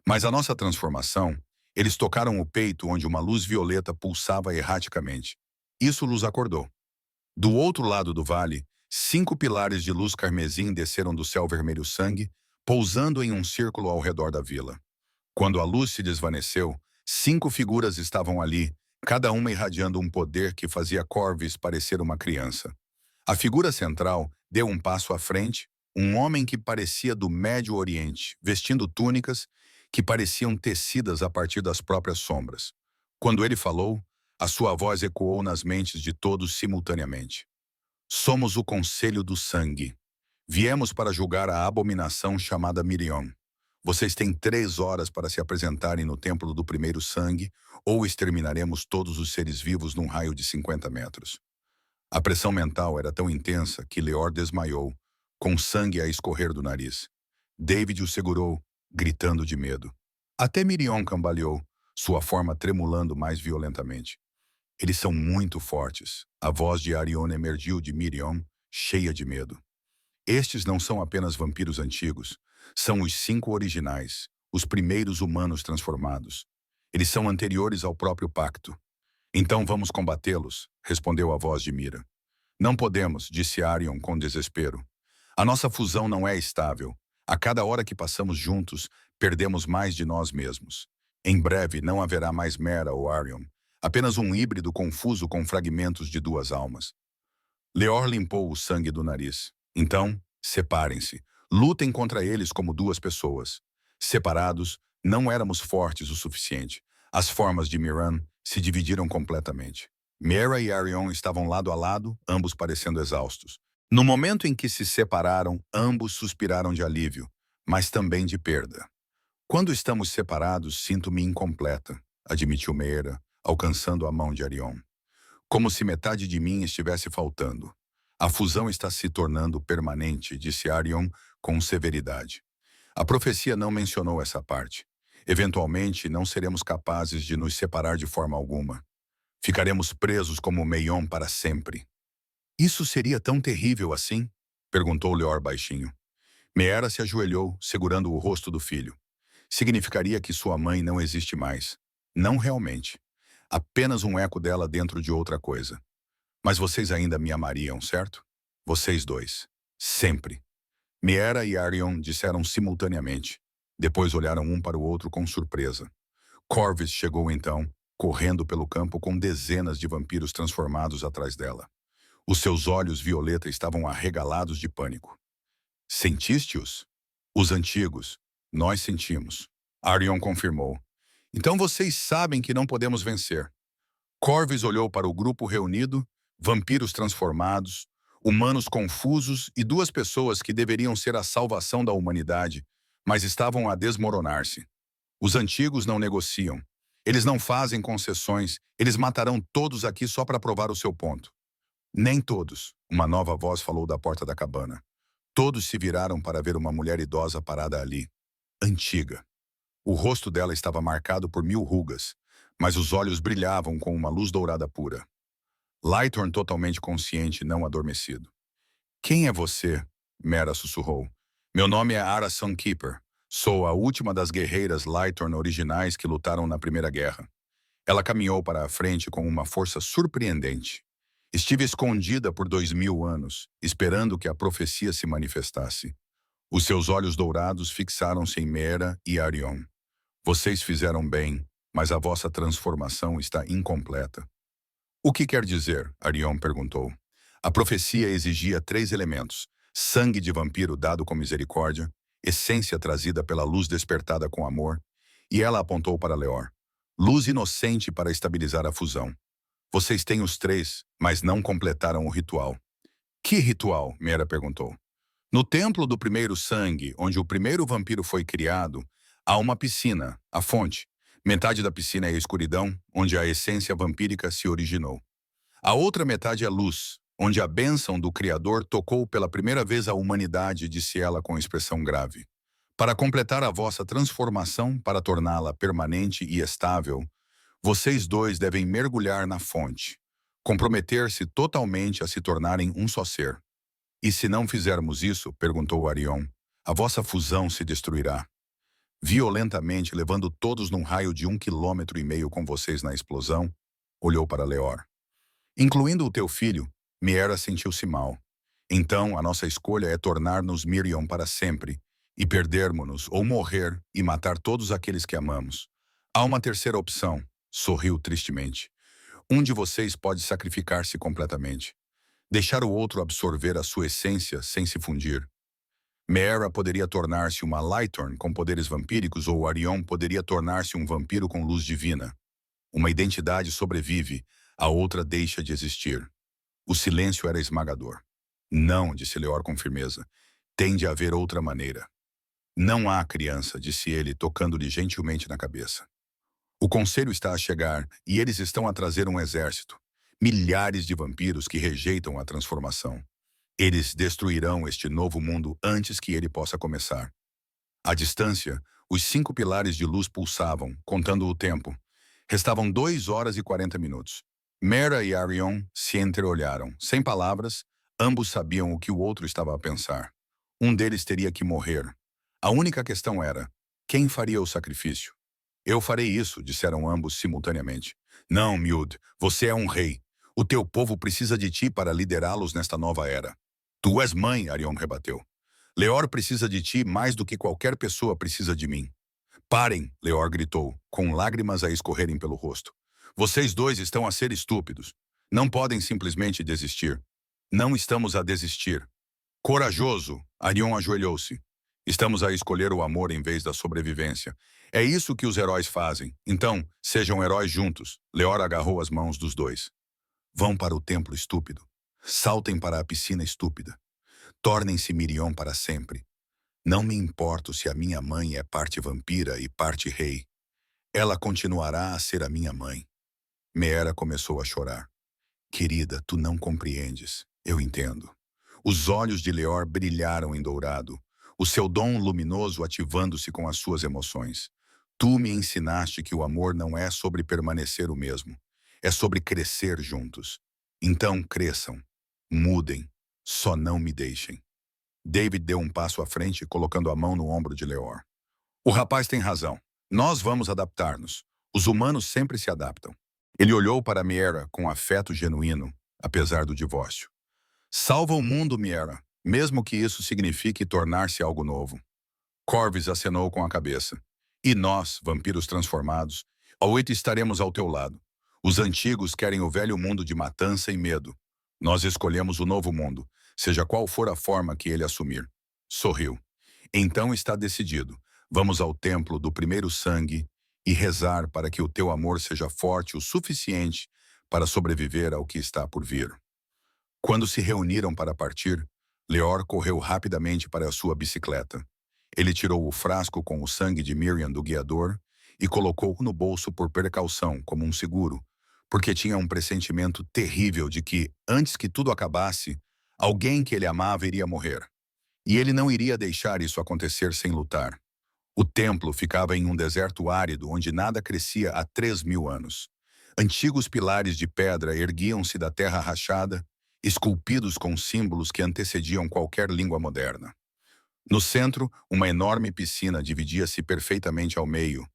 Speaker 1: Mas a nossa transformação, eles tocaram o peito onde uma luz violeta pulsava erraticamente. Isso os acordou. Do outro lado do vale, 5 pilares de luz carmesim desceram do céu vermelho sangue, pousando em um círculo ao redor da vila. Quando a luz se desvaneceu, 5 figuras estavam ali, cada uma irradiando um poder que fazia Corvus parecer uma criança. A figura central deu um passo à frente, um homem que parecia do Médio Oriente, vestindo túnicas que pareciam tecidas a partir das próprias sombras. Quando ele falou, a sua voz ecoou nas mentes de todos simultaneamente. Somos o Conselho do Sangue. Viemos para julgar a abominação chamada Miriam. Vocês têm 3 horas para se apresentarem no Templo do Primeiro Sangue, ou exterminaremos todos os seres vivos num raio de 50 metros. A pressão mental era tão intensa que Leor desmaiou, com sangue a escorrer do nariz. David o segurou, gritando de medo. Até Miriam cambaleou, sua forma tremulando mais violentamente. Eles são muito fortes. A voz de Arion emergiu de Miriam, cheia de medo. Estes não são apenas vampiros antigos. São os 5 originais, os primeiros humanos transformados. Eles são anteriores ao próprio pacto. Então vamos combatê-los, respondeu a voz de Mira. Não podemos, disse Arion com desespero. A nossa fusão não é estável. A cada hora que passamos juntos, perdemos mais de nós mesmos. Em breve não haverá mais Mera ou Arion. Apenas um híbrido confuso com fragmentos de 2 almas. Leor limpou o sangue do nariz. Então, separem-se. Lutem contra eles como 2 pessoas. Separados, não éramos fortes o suficiente. As formas de Miran se dividiram completamente. Mera e Arion estavam lado a lado, ambos parecendo exaustos. No momento em que se separaram, ambos suspiraram de alívio, mas também de perda. Quando estamos separados, sinto-me incompleta, admitiu Mera, alcançando a mão de Arion. Como se metade de mim estivesse faltando. A fusão está se tornando permanente, disse Arion com severidade. A profecia não mencionou essa parte. Eventualmente, não seremos capazes de nos separar de forma alguma. Ficaremos presos como Meion para sempre. Isso seria tão terrível assim? Perguntou Leor baixinho. Meera se ajoelhou, segurando o rosto do filho. Significaria que sua mãe não existe mais. Não realmente. Apenas um eco dela dentro de outra coisa. Mas vocês ainda me amariam, certo? Vocês 2. Sempre. Meera e Arion disseram simultaneamente. Depois olharam um para o outro com surpresa. Corvus chegou então, correndo pelo campo com dezenas de vampiros transformados atrás dela. Os seus olhos violeta estavam arregalados de pânico. Sentiste-os? Os antigos. Nós sentimos. Arion confirmou. Então vocês sabem que não podemos vencer. Corvus olhou para o grupo reunido, vampiros transformados, humanos confusos e 2 pessoas que deveriam ser a salvação da humanidade, mas estavam a desmoronar-se. Os antigos não negociam. Eles não fazem concessões, eles matarão todos aqui só para provar o seu ponto. Nem todos, uma nova voz falou da porta da cabana. Todos se viraram para ver uma mulher idosa parada ali, antiga. O rosto dela estava marcado por 1000 rugas, mas os olhos brilhavam com uma luz dourada pura. Lightorn totalmente consciente e não adormecido. Quem é você? Mera sussurrou. Meu nome é Ara Sunkeeper. Sou a última das guerreiras Lightorn originais que lutaram na Primeira Guerra. Ela caminhou para a frente com uma força surpreendente. Estive escondida por 2000 anos, esperando que a profecia se manifestasse. Os seus olhos dourados fixaram-se em Mera e Arion. Vocês fizeram bem, mas a vossa transformação está incompleta. O que quer dizer? Arion perguntou. A profecia exigia 3 elementos: sangue de vampiro dado com misericórdia, essência trazida pela luz despertada com amor, e ela apontou para Leor. Luz inocente para estabilizar a fusão. Vocês têm os 3, mas não completaram o ritual. Que ritual? Mera perguntou. No templo do primeiro sangue, onde o primeiro vampiro foi criado, há uma piscina, a fonte. Metade da piscina é a escuridão, onde a essência vampírica se originou. A outra metade é luz, onde a bênção do Criador tocou pela primeira vez a humanidade, disse ela com expressão grave. Para completar a vossa transformação, para torná-la permanente e estável, vocês dois devem mergulhar na fonte, comprometer-se totalmente a se tornarem um só ser. E se não fizermos isso, perguntou Arion, a vossa fusão se destruirá. Violentamente, levando todos num raio de 1,5 km com vocês na explosão, olhou para Leor. Incluindo o teu filho, Mera sentiu-se mal. Então, a nossa escolha é tornar-nos Miriam para sempre, e perdermos-nos ou morrer e matar todos aqueles que amamos. Há uma terceira opção, sorriu tristemente. Um de vocês pode sacrificar-se completamente. Deixar o outro absorver a sua essência sem se fundir. Mera poderia tornar-se uma Lightorn com poderes vampíricos ou Arion poderia tornar-se um vampiro com luz divina. Uma identidade sobrevive, a outra deixa de existir. O silêncio era esmagador. Não, disse Leor com firmeza. Tem de haver outra maneira. Não há, criança, disse ele, tocando-lhe gentilmente na cabeça. O conselho está a chegar e eles estão a trazer um exército. Milhares de vampiros que rejeitam a transformação. Eles destruirão este novo mundo antes que ele possa começar. À distância, os 5 pilares de luz pulsavam, contando o tempo. Restavam 2 horas e 40 minutos. Mera e Arion se entreolharam. Sem palavras, ambos sabiam o que o outro estava a pensar. Um deles teria que morrer. A única questão era, quem faria o sacrifício? Eu farei isso, disseram ambos simultaneamente. Não, Miúd, você é um rei. O teu povo precisa de ti para liderá-los nesta nova era. Tu és mãe, Arion rebateu. Leor precisa de ti mais do que qualquer pessoa precisa de mim. Parem, Leor gritou, com lágrimas a escorrerem pelo rosto. Vocês dois estão a ser estúpidos. Não podem simplesmente desistir. Não estamos a desistir. Corajoso, Arion ajoelhou-se. Estamos a escolher o amor em vez da sobrevivência. É isso que os heróis fazem. Então, sejam heróis juntos. Leor agarrou as mãos dos dois. Vão para o templo estúpido. Saltem para a piscina estúpida. Tornem-se Miriam para sempre. Não me importo se a minha mãe é parte vampira e parte rei. Ela continuará a ser a minha mãe. Mera começou a chorar. Querida, tu não compreendes. Eu entendo. Os olhos de Leor brilharam em dourado, o seu dom luminoso ativando-se com as suas emoções. Tu me ensinaste que o amor não é sobre permanecer o mesmo. É sobre crescer juntos. Então cresçam. Mudem. Só não me deixem. David deu um passo à frente, colocando a mão no ombro de Leor. O rapaz tem razão. Nós vamos adaptar-nos. Os humanos sempre se adaptam. Ele olhou para Mera com afeto genuíno, apesar do divórcio. Salva o mundo, Mera, mesmo que isso signifique tornar-se algo novo. Corvus acenou com a cabeça. E nós, vampiros transformados, ao 8 estaremos ao teu lado. Os antigos querem o velho mundo de matança e medo. Nós escolhemos o novo mundo, seja qual for a forma que ele assumir. Sorriu. Então está decidido. Vamos ao templo do primeiro sangue e rezar para que o teu amor seja forte o suficiente para sobreviver ao que está por vir. Quando se reuniram para partir, Leor correu rapidamente para a sua bicicleta. Ele tirou o frasco com o sangue de Miriam do guiador e colocou-o no bolso por precaução, como um seguro, porque tinha um pressentimento terrível de que, antes que tudo acabasse, alguém que ele amava iria morrer. E ele não iria deixar isso acontecer sem lutar. O templo ficava em um deserto árido onde nada crescia há 3.000 anos. Antigos pilares de pedra erguiam-se da terra rachada, esculpidos com símbolos que antecediam qualquer língua moderna. No centro, uma enorme piscina dividia-se perfeitamente ao meio,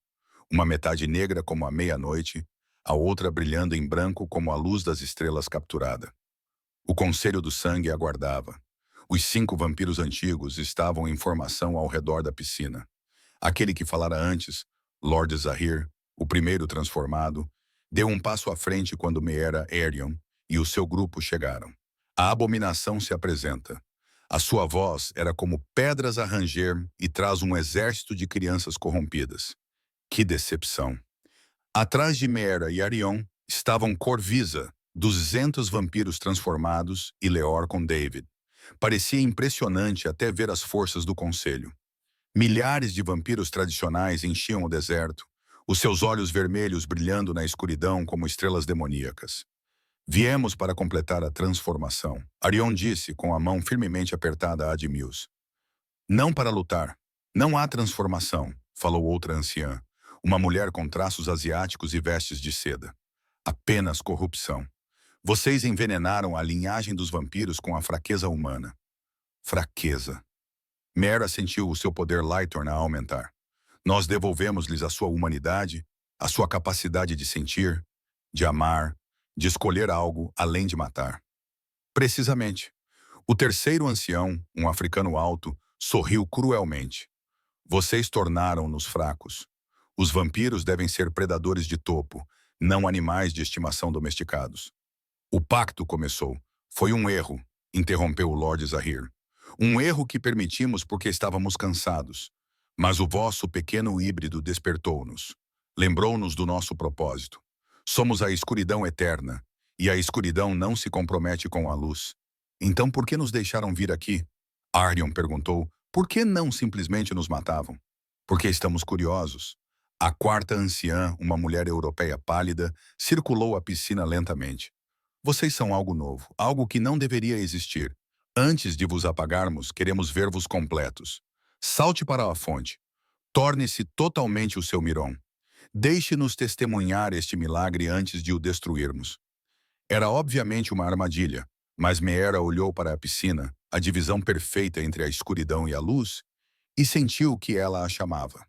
Speaker 1: uma metade negra como a meia-noite, a outra brilhando em branco como a luz das estrelas capturada. O Conselho do Sangue aguardava. Os 5 vampiros antigos estavam em formação ao redor da piscina. Aquele que falara antes, Lord Zahir, o primeiro transformado, deu um passo à frente quando Meera Erion e o seu grupo chegaram. A abominação se apresenta. A sua voz era como pedras a ranger e traz um exército de crianças corrompidas. Que decepção! Atrás de Meera e Arion estavam Corvisa, 200 vampiros transformados, e Leor com David. Parecia impressionante até ver as forças do conselho. Milhares de vampiros tradicionais enchiam o deserto, os seus olhos vermelhos brilhando na escuridão como estrelas demoníacas. Viemos para completar a transformação, Arion disse com a mão firmemente apertada a de Mills. Não para lutar. Não há transformação, falou outra anciã, uma mulher com traços asiáticos e vestes de seda. Apenas corrupção. Vocês envenenaram a linhagem dos vampiros com a fraqueza humana. Fraqueza. Meera sentiu o seu poder Lightorn a aumentar. Nós devolvemos-lhes a sua humanidade, a sua capacidade de sentir, de amar, de escolher algo além de matar. Precisamente. O terceiro ancião, um africano alto, sorriu cruelmente. Vocês tornaram-nos fracos. Os vampiros devem ser predadores de topo, não animais de estimação domesticados. O pacto começou. Foi um erro, interrompeu o Lord Zahir. Um erro que permitimos porque estávamos cansados. Mas o vosso pequeno híbrido despertou-nos. Lembrou-nos do nosso propósito. Somos a escuridão eterna, e a escuridão não se compromete com a luz. Então por que nos deixaram vir aqui? Arion perguntou. Por que não simplesmente nos matavam? Porque estamos curiosos. A quarta anciã, uma mulher europeia pálida, circulou a piscina lentamente. Vocês são algo novo, algo que não deveria existir. Antes de vos apagarmos, queremos ver-vos completos. Salte para a fonte. Torne-se totalmente o seu Miron. Deixe-nos testemunhar este milagre antes de o destruirmos. Era obviamente uma armadilha, mas Meera olhou para a piscina, a divisão perfeita entre a escuridão e a luz, e sentiu que ela a chamava.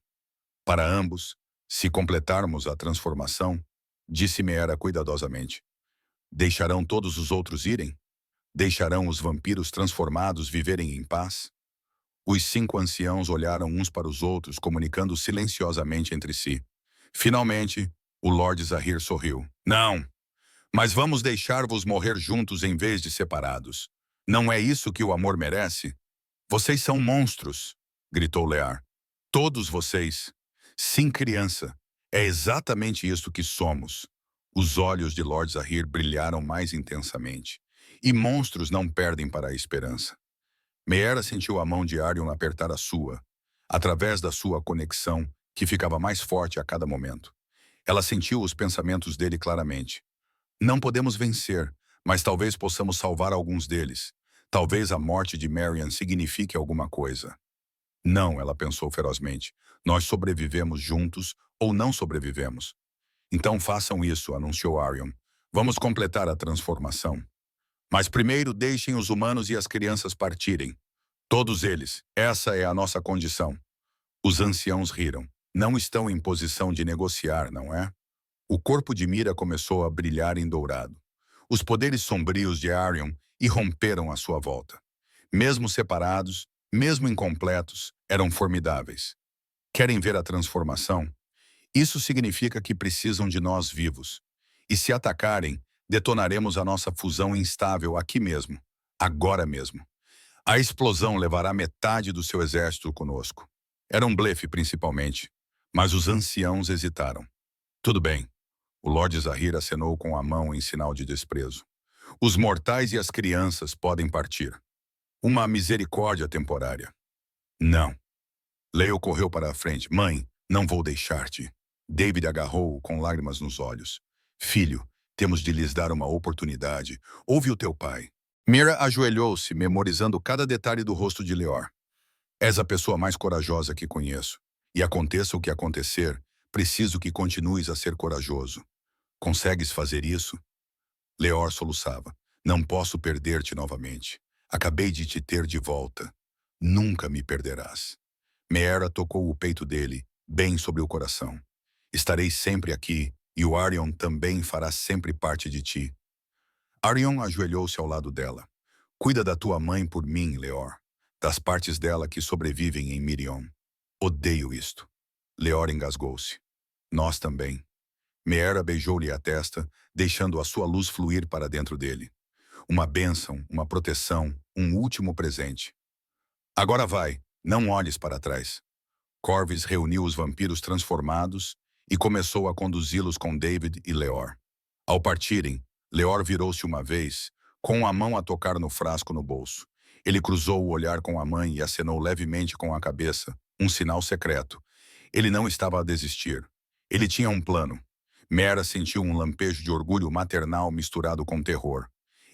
Speaker 1: Para ambos, se completarmos a transformação, disse Meera cuidadosamente, deixarão todos os outros irem? Deixarão os vampiros transformados viverem em paz? Os 5 anciãos olharam uns para os outros, comunicando silenciosamente entre si. Finalmente, o Lord Zahir sorriu. Não, mas vamos deixar-vos morrer juntos em vez de separados. Não é isso que o amor merece? Vocês são monstros, gritou Lear. Todos vocês. Sim, criança. É exatamente isso que somos. Os olhos de Lord Zahir brilharam mais intensamente. E monstros não perdem para a esperança. Meera sentiu a mão de Arion apertar a sua, através da sua conexão, que ficava mais forte a cada momento. Ela sentiu os pensamentos dele claramente. Não podemos vencer, mas talvez possamos salvar alguns deles. Talvez a morte de Marian signifique alguma coisa. Não, ela pensou ferozmente. Nós sobrevivemos juntos ou não sobrevivemos. Então façam isso, anunciou Arion. Vamos completar a transformação. Mas primeiro deixem os humanos e as crianças partirem. Todos eles. Essa é a nossa condição. Os anciãos riram. Não estão em posição de negociar, não é? O corpo de Mira começou a brilhar em dourado. Os poderes sombrios de Arion irromperam à sua volta. Mesmo separados, mesmo incompletos, eram formidáveis. Querem ver a transformação? Isso significa que precisam de nós vivos. E se atacarem, detonaremos a nossa fusão instável aqui mesmo, agora mesmo. A explosão levará metade do seu exército conosco. Era um blefe, principalmente, mas os anciãos hesitaram. Tudo bem. O Lord Zahir acenou com a mão em sinal de desprezo. Os mortais e as crianças podem partir. Uma misericórdia temporária. Não. Leo correu para a frente. Mãe, não vou deixar-te. David agarrou-o com lágrimas nos olhos. Filho, temos de lhes dar uma oportunidade. Ouve o teu pai. Mira ajoelhou-se, memorizando cada detalhe do rosto de Leor. És a pessoa mais corajosa que conheço. E aconteça o que acontecer, preciso que continues a ser corajoso. Consegues fazer isso? Leor soluçava. Não posso perder-te novamente. Acabei de te ter de volta. Nunca me perderás. Meera tocou o peito dele, bem sobre o coração. Estarei sempre aqui, e o Arion também fará sempre parte de ti. Arion ajoelhou-se ao lado dela. Cuida da tua mãe por mim, Leor. Das partes dela que sobrevivem em Mirion. Odeio isto. Leor engasgou-se. Nós também. Meera beijou-lhe a testa, deixando a sua luz fluir para dentro dele. Uma bênção, uma proteção, um último presente. Agora vai, não olhes para trás. Corvus reuniu os vampiros transformados e começou a conduzi-los com David e Leor. Ao partirem, Leor virou-se uma vez, com a mão a tocar no frasco no bolso. Ele cruzou o olhar com a mãe e acenou levemente com a cabeça, um sinal secreto. Ele não estava a desistir. Ele tinha um plano. Mera sentiu um lampejo de orgulho maternal misturado com terror.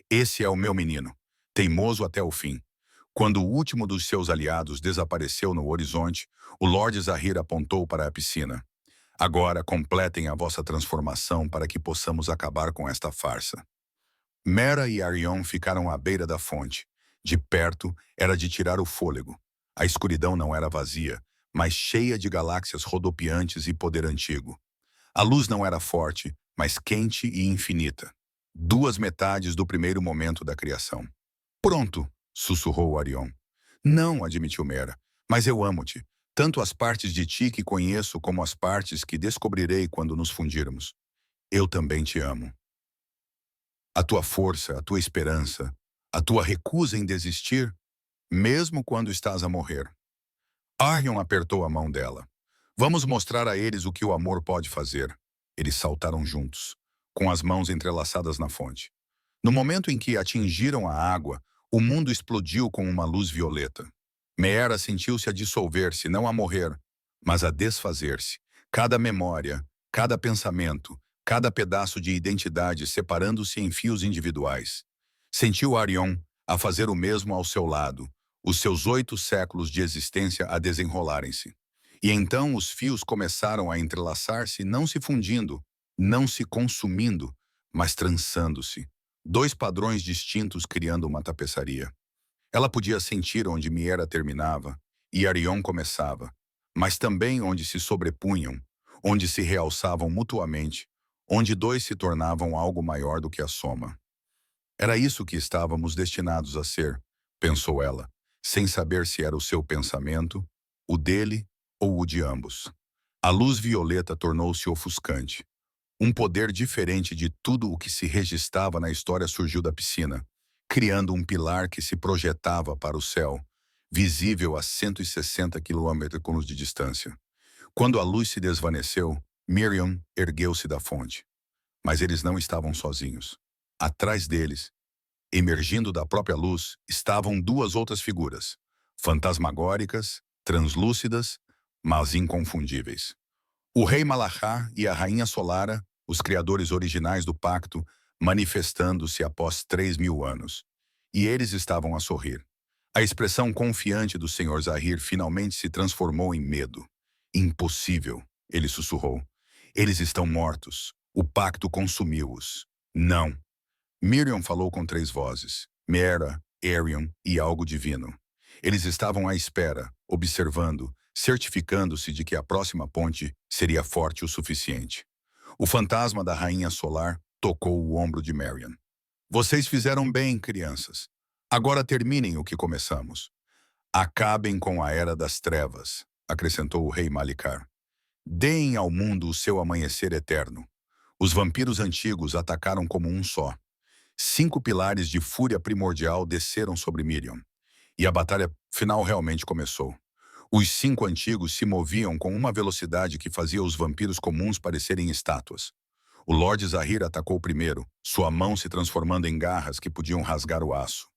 Speaker 1: Esse é o meu menino, teimoso até o fim. Quando o último dos seus aliados desapareceu no horizonte, o Lord Zahir apontou para a piscina. Agora completem a vossa transformação para que possamos acabar com esta farsa. Mera e Arion ficaram à beira da fonte. De perto, era de tirar o fôlego. A escuridão não era vazia, mas cheia de galáxias rodopiantes e poder antigo. A luz não era forte, mas quente e infinita. Duas metades do primeiro momento da criação. Pronto, sussurrou Arion. Não, admitiu Mera, mas eu amo-te. Tanto as partes de ti que conheço como as partes que descobrirei quando nos fundirmos. Eu também te amo. A tua força, a tua esperança, a tua recusa em desistir, mesmo quando estás a morrer. Arion apertou a mão dela. Vamos mostrar a eles o que o amor pode fazer. Eles saltaram juntos, com as mãos entrelaçadas na fonte. No momento em que atingiram a água, o mundo explodiu com uma luz violeta. Meera sentiu-se a dissolver-se, não a morrer, mas a desfazer-se. Cada memória, cada pensamento, cada pedaço de identidade separando-se em fios individuais. Sentiu Arion a fazer o mesmo ao seu lado, os seus 8 séculos de existência a desenrolarem-se. E então os fios começaram a entrelaçar-se, não se fundindo, não se consumindo, mas trançando-se. 2 padrões distintos criando uma tapeçaria. Ela podia sentir onde Meera terminava e Arion começava, mas também onde se sobrepunham, onde se realçavam mutuamente, onde 2 se tornavam algo maior do que a soma. Era isso que estávamos destinados a ser, pensou ela, sem saber se era o seu pensamento, o dele ou o de ambos. A luz violeta tornou-se ofuscante. Um poder diferente de tudo o que se registrava na história surgiu da piscina, criando um pilar que se projetava para o céu, visível a 160 quilômetros de distância. Quando a luz se desvaneceu, Miriam ergueu-se da fonte. Mas eles não estavam sozinhos. Atrás deles, emergindo da própria luz, estavam 2 outras figuras, fantasmagóricas, translúcidas, mas inconfundíveis. O rei Malachá e a rainha Solara, os criadores originais do pacto, manifestando-se após 3.000 anos. E eles estavam a sorrir. A expressão confiante do Senhor Zahir finalmente se transformou em medo. Impossível, ele sussurrou. Eles estão mortos. O pacto consumiu-os. Não. Miriam falou com 3 vozes. Mera, Arion e algo divino. Eles estavam à espera, observando, certificando-se de que a próxima ponte seria forte o suficiente. O fantasma da rainha solar tocou o ombro de Marian. Vocês fizeram bem, crianças. Agora terminem o que começamos. Acabem com a Era das Trevas, acrescentou o rei Malikar. Deem ao mundo o seu amanhecer eterno. Os vampiros antigos atacaram como um só. 5 pilares de fúria primordial desceram sobre Miriam. E a batalha final realmente começou. Os 5 antigos se moviam com uma velocidade que fazia os vampiros comuns parecerem estátuas. O Lord Zahir atacou primeiro, sua mão se transformando em garras que podiam rasgar o aço.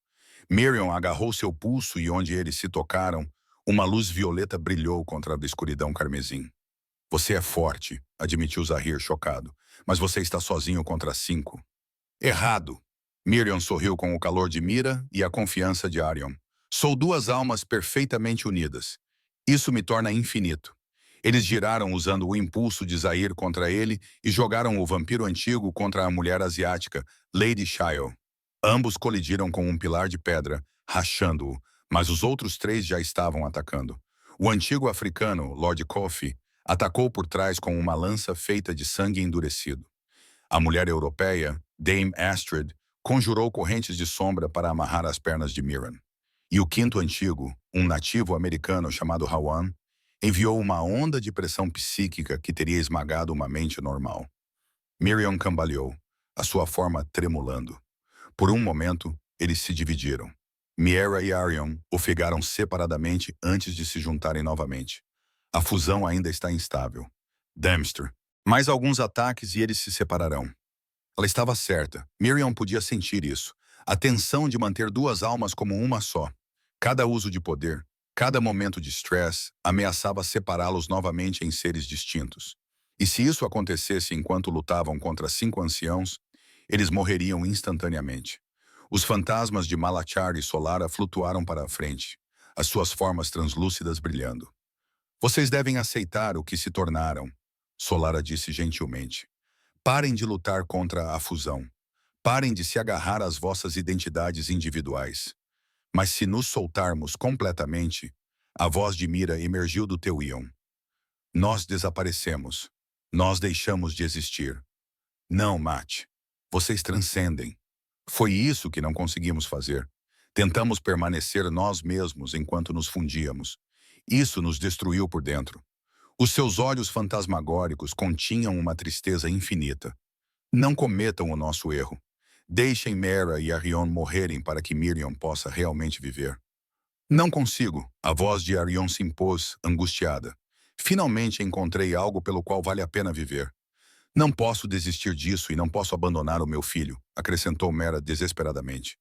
Speaker 1: Miriam agarrou seu pulso e onde eles se tocaram, uma luz violeta brilhou contra a escuridão carmesim. Você é forte, admitiu Zahir chocado. Mas você está sozinho contra 5. Errado. Miriam sorriu com o calor de Mira e a confiança de Arion. Sou duas almas perfeitamente unidas. Isso me torna infinito. Eles giraram usando o impulso de Zahir contra ele e jogaram o vampiro antigo contra a mulher asiática, Lady Shyle. Ambos colidiram com um pilar de pedra, rachando-o, mas os outros 3 já estavam atacando. O antigo africano, Lord Coffey, atacou por trás com uma lança feita de sangue endurecido. A mulher europeia, Dame Astrid, conjurou correntes de sombra para amarrar as pernas de Miran. E o quinto antigo, um nativo americano chamado Hawan, enviou uma onda de pressão psíquica que teria esmagado uma mente normal. Miriam cambaleou, a sua forma tremulando. Por um momento, eles se dividiram. Miera e Arion ofegaram separadamente antes de se juntarem novamente. A fusão ainda está instável. Dempster. Mais alguns ataques e eles se separarão. Ela estava certa. Miriam podia sentir isso. A tensão de manter duas almas como uma só. Cada uso de poder, cada momento de estresse, ameaçava separá-los novamente em seres distintos. E se isso acontecesse enquanto lutavam contra 5 anciãos, eles morreriam instantaneamente. Os fantasmas de Malachar e Solara flutuaram para a frente, as suas formas translúcidas brilhando. Vocês devem aceitar o que se tornaram, Solara disse gentilmente. Parem de lutar contra a fusão. Parem de se agarrar às vossas identidades individuais. Mas se nos soltarmos completamente, a voz de Mira emergiu do teu íon. Nós desaparecemos. Nós deixamos de existir. Não, Mate. Vocês transcendem. Foi isso que não conseguimos fazer. Tentamos permanecer nós mesmos enquanto nos fundíamos. Isso nos destruiu por dentro. Os seus olhos fantasmagóricos continham uma tristeza infinita. Não cometam o nosso erro. Deixem Mera e Arion morrerem para que Miriam possa realmente viver. Não consigo. A voz de Arion se impôs, angustiada. Finalmente encontrei algo pelo qual vale a pena viver. Não posso desistir disso e não posso abandonar o meu filho, acrescentou Mera desesperadamente.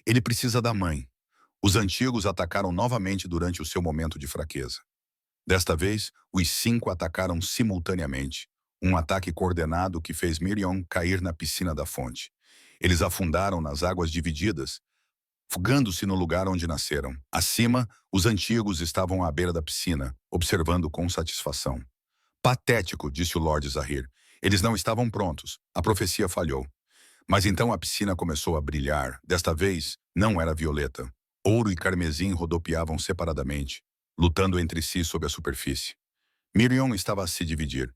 Speaker 1: Ele precisa da mãe. Os antigos atacaram novamente durante o seu momento de fraqueza. Desta vez, os 5 atacaram simultaneamente. Um ataque coordenado que fez Miriam cair na piscina da fonte. Eles afundaram nas águas divididas, fugando-se no lugar onde nasceram. Acima, os antigos estavam à beira da piscina, observando com satisfação. Patético, disse o Lord Zahir. Eles não estavam prontos. A profecia falhou. Mas então a piscina começou a brilhar. Desta vez, não era violeta. Ouro e carmesim rodopiavam separadamente, lutando entre si sob a superfície. Miriam estava a se dividir.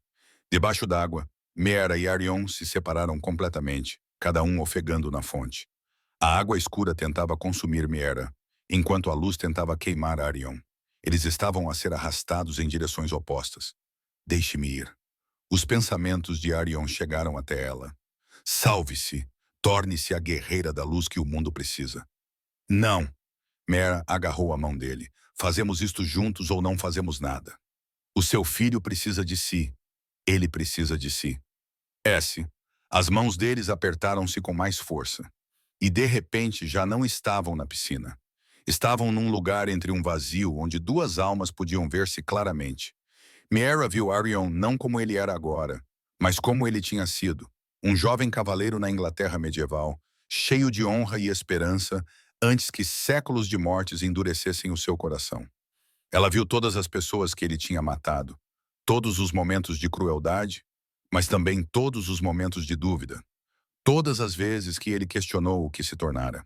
Speaker 1: Debaixo d'água, Mera e Arion se separaram completamente, cada um ofegando na fonte. A água escura tentava consumir Mera, enquanto a luz tentava queimar Arion. Eles estavam a ser arrastados em direções opostas. Deixe-me ir. Os pensamentos de Arion chegaram até ela. Salve-se. Torne-se a guerreira da luz que o mundo precisa. Não. Mera agarrou a mão dele. Fazemos isto juntos ou não fazemos nada. O seu filho precisa de si. Ele precisa de si. S. As mãos deles apertaram-se com mais força. E de repente já não estavam na piscina. Estavam num lugar entre um vazio onde 2 almas podiam ver-se claramente. Mera viu Arion não como ele era agora, mas como ele tinha sido. Um jovem cavaleiro na Inglaterra medieval, cheio de honra e esperança, antes que séculos de mortes endurecessem o seu coração. Ela viu todas as pessoas que ele tinha matado, todos os momentos de crueldade, mas também todos os momentos de dúvida, todas as vezes que ele questionou o que se tornara.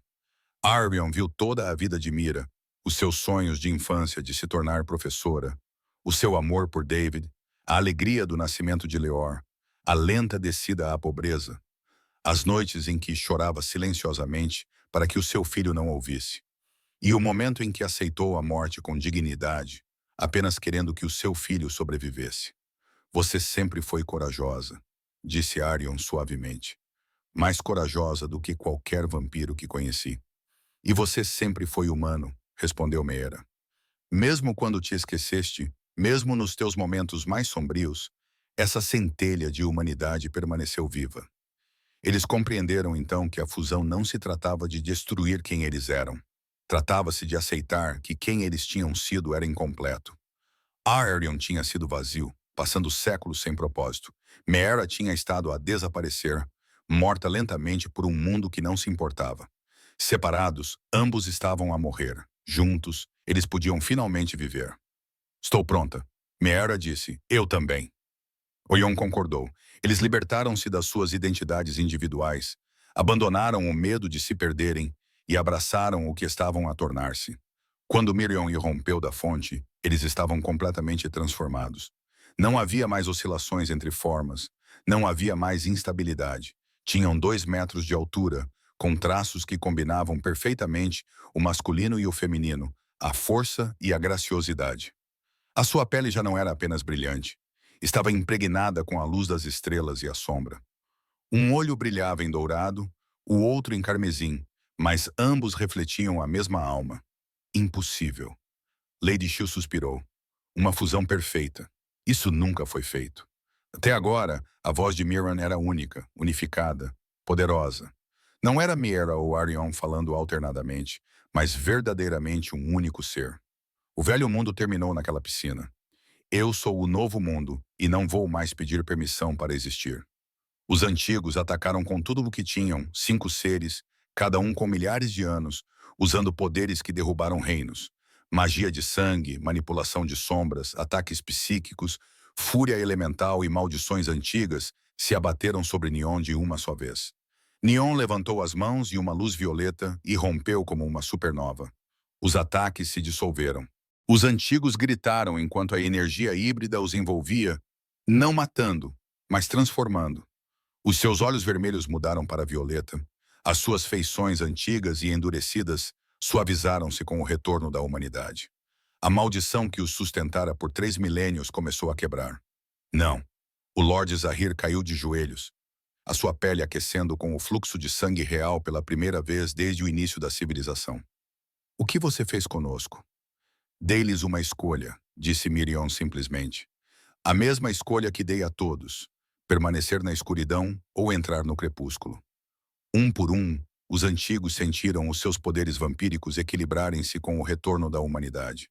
Speaker 1: Arion viu toda a vida de Mira, os seus sonhos de infância de se tornar professora, o seu amor por David, a alegria do nascimento de Leor, a lenta descida à pobreza, as noites em que chorava silenciosamente para que o seu filho não ouvisse, e o momento em que aceitou a morte com dignidade, apenas querendo que o seu filho sobrevivesse. Você sempre foi corajosa, disse Arion suavemente. Mais corajosa do que qualquer vampiro que conheci. E você sempre foi humano, respondeu Meera. Mesmo quando te esqueceste, mesmo nos teus momentos mais sombrios, essa centelha de humanidade permaneceu viva. Eles compreenderam então que a fusão não se tratava de destruir quem eles eram. Tratava-se de aceitar que quem eles tinham sido era incompleto. Arion tinha sido vazio, passando séculos sem propósito. Meera tinha estado a desaparecer, morta lentamente por um mundo que não se importava. Separados, ambos estavam a morrer. Juntos, eles podiam finalmente viver. Estou pronta. Meera disse. Eu também. Oyon concordou. Eles libertaram-se das suas identidades individuais, abandonaram o medo de se perderem e abraçaram o que estavam a tornar-se. Quando Miriam irrompeu da fonte, eles estavam completamente transformados. Não havia mais oscilações entre formas, não havia mais instabilidade. Tinham 2 metros de altura, com traços que combinavam perfeitamente o masculino e o feminino, a força e a graciosidade. A sua pele já não era apenas brilhante. Estava impregnada com a luz das estrelas e a sombra. Um olho brilhava em dourado, o outro em carmesim, mas ambos refletiam a mesma alma. Impossível. Lady Shu suspirou. Uma fusão perfeita. Isso nunca foi feito. Até agora, a voz de Miriam era única, unificada, poderosa. Não era Meera ou Arion falando alternadamente, mas verdadeiramente um único ser. O velho mundo terminou naquela piscina. Eu sou o novo mundo e não vou mais pedir permissão para existir. Os antigos atacaram com tudo o que tinham, 5 seres, cada um com milhares de anos, usando poderes que derrubaram reinos. Magia de sangue, manipulação de sombras, ataques psíquicos, fúria elemental e maldições antigas se abateram sobre Neon de uma só vez. Neon levantou as mãos e uma luz violeta irrompeu como uma supernova. Os ataques se dissolveram. Os antigos gritaram enquanto a energia híbrida os envolvia, não matando, mas transformando. Os seus olhos vermelhos mudaram para violeta. As suas feições antigas e endurecidas suavizaram-se com o retorno da humanidade. A maldição que os sustentara por 3 milênios começou a quebrar. Não. O Lord Zahir caiu de joelhos, a sua pele aquecendo com o fluxo de sangue real pela primeira vez desde o início da civilização. O que você fez conosco? Dei-lhes uma escolha, disse Miriam simplesmente. A mesma escolha que dei a todos, permanecer na escuridão ou entrar no crepúsculo. Um por um, os antigos sentiram os seus poderes vampíricos equilibrarem-se com o retorno da humanidade.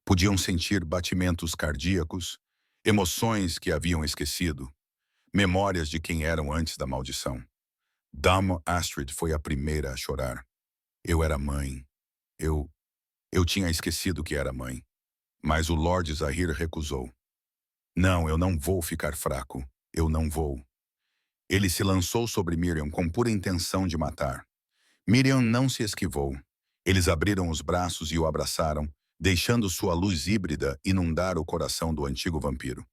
Speaker 1: Podiam sentir batimentos cardíacos, emoções que haviam esquecido, memórias de quem eram antes da maldição. Dama Astrid foi a primeira a chorar. Eu era mãe. Eu tinha esquecido que era mãe. Mas o Lord Zahir recusou. Não, eu não vou ficar fraco. Eu não vou. Ele se lançou sobre Miriam com pura intenção de matar. Miriam não se esquivou. Eles abriram os braços e o abraçaram, deixando sua luz híbrida inundar o coração do antigo vampiro.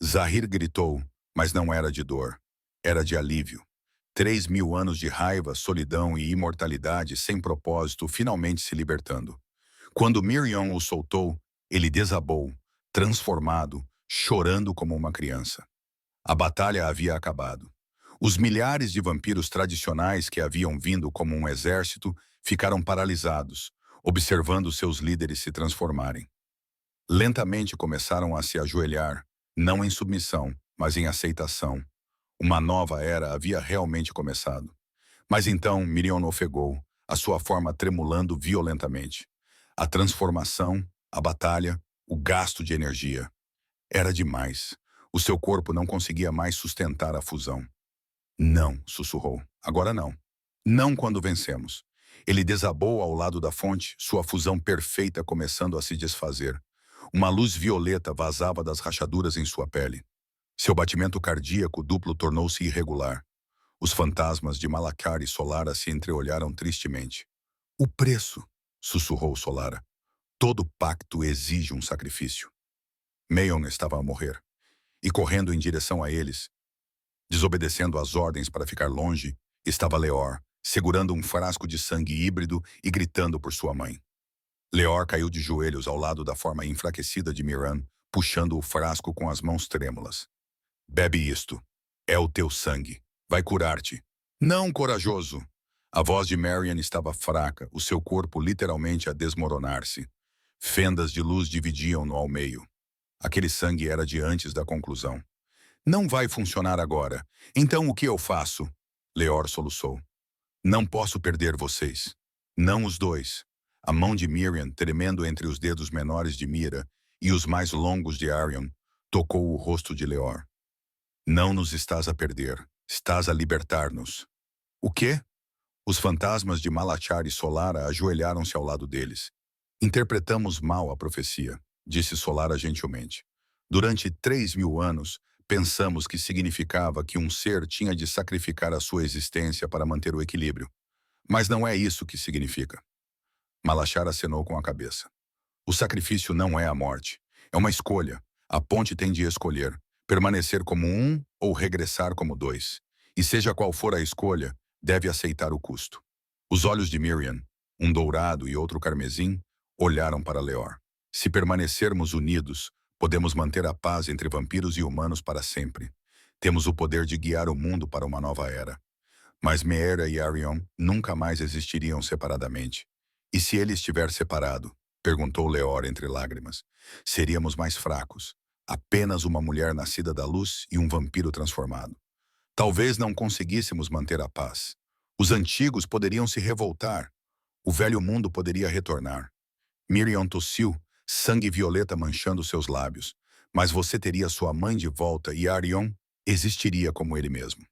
Speaker 1: Zahir gritou, mas não era de dor. Era de alívio. 3.000 anos de raiva, solidão e imortalidade sem propósito finalmente se libertando. Quando Miriam o soltou, ele desabou, transformado, chorando como uma criança. A batalha havia acabado. Os milhares de vampiros tradicionais que haviam vindo como um exército ficaram paralisados, observando seus líderes se transformarem. Lentamente começaram a se ajoelhar, não em submissão, mas em aceitação. Uma nova era havia realmente começado. Mas então Miriam ofegou, a sua forma tremulando violentamente. A transformação, a batalha, o gasto de energia. Era demais. O seu corpo não conseguia mais sustentar a fusão. Não, sussurrou. Agora não. Não quando vencemos. Ele desabou ao lado da fonte, sua fusão perfeita começando a se desfazer. Uma luz violeta vazava das rachaduras em sua pele. Seu batimento cardíaco duplo tornou-se irregular. Os fantasmas de Malacar e Solara se entreolharam tristemente. O preço, sussurrou Solara. Todo pacto exige um sacrifício. Meon estava a morrer. E correndo em direção a eles, desobedecendo às ordens para ficar longe, estava Leor, segurando um frasco de sangue híbrido e gritando por sua mãe. Leor caiu de joelhos ao lado da forma enfraquecida de Miran, puxando o frasco com as mãos trêmulas. Bebe isto. É o teu sangue. Vai curar-te. Não, corajoso. A voz de Marian estava fraca, o seu corpo literalmente a desmoronar-se. Fendas de luz dividiam-no ao meio. Aquele sangue era de antes da conclusão. Não vai funcionar agora. Então o que eu faço? Leor soluçou. Não posso perder vocês. Não os dois. A mão de Miriam tremendo entre os dedos menores de Mira e os mais longos de Arion, Tocou o rosto de Leor. Não nos estás a perder, estás a libertar-nos. O quê? Os fantasmas de Malachar e Solara ajoelharam-se ao lado deles. Interpretamos mal a profecia, disse Solara gentilmente. Durante 3.000 anos, pensamos que significava que um ser tinha de sacrificar a sua existência para manter o equilíbrio. Mas não é isso que significa. Malachar acenou com a cabeça. O sacrifício não é a morte. É uma escolha. A ponte tem de escolher, permanecer como um ou regressar como dois. E seja qual for a escolha, deve aceitar o custo. Os olhos de Miriam, um dourado e outro carmesim, olharam para Leor. Se permanecermos unidos, podemos manter a paz entre vampiros e humanos para sempre. Temos o poder de guiar o mundo para uma nova era. Mas Meera e Arion nunca mais existiriam separadamente. E se ele estiver separado? Perguntou Leor entre lágrimas. Seríamos mais fracos. Apenas uma mulher nascida da luz e um vampiro transformado. Talvez não conseguíssemos manter a paz. Os antigos poderiam se revoltar. O velho mundo poderia retornar. Miriam tossiu, sangue violeta manchando seus lábios. Mas você teria sua mãe de volta e Arion existiria como ele mesmo.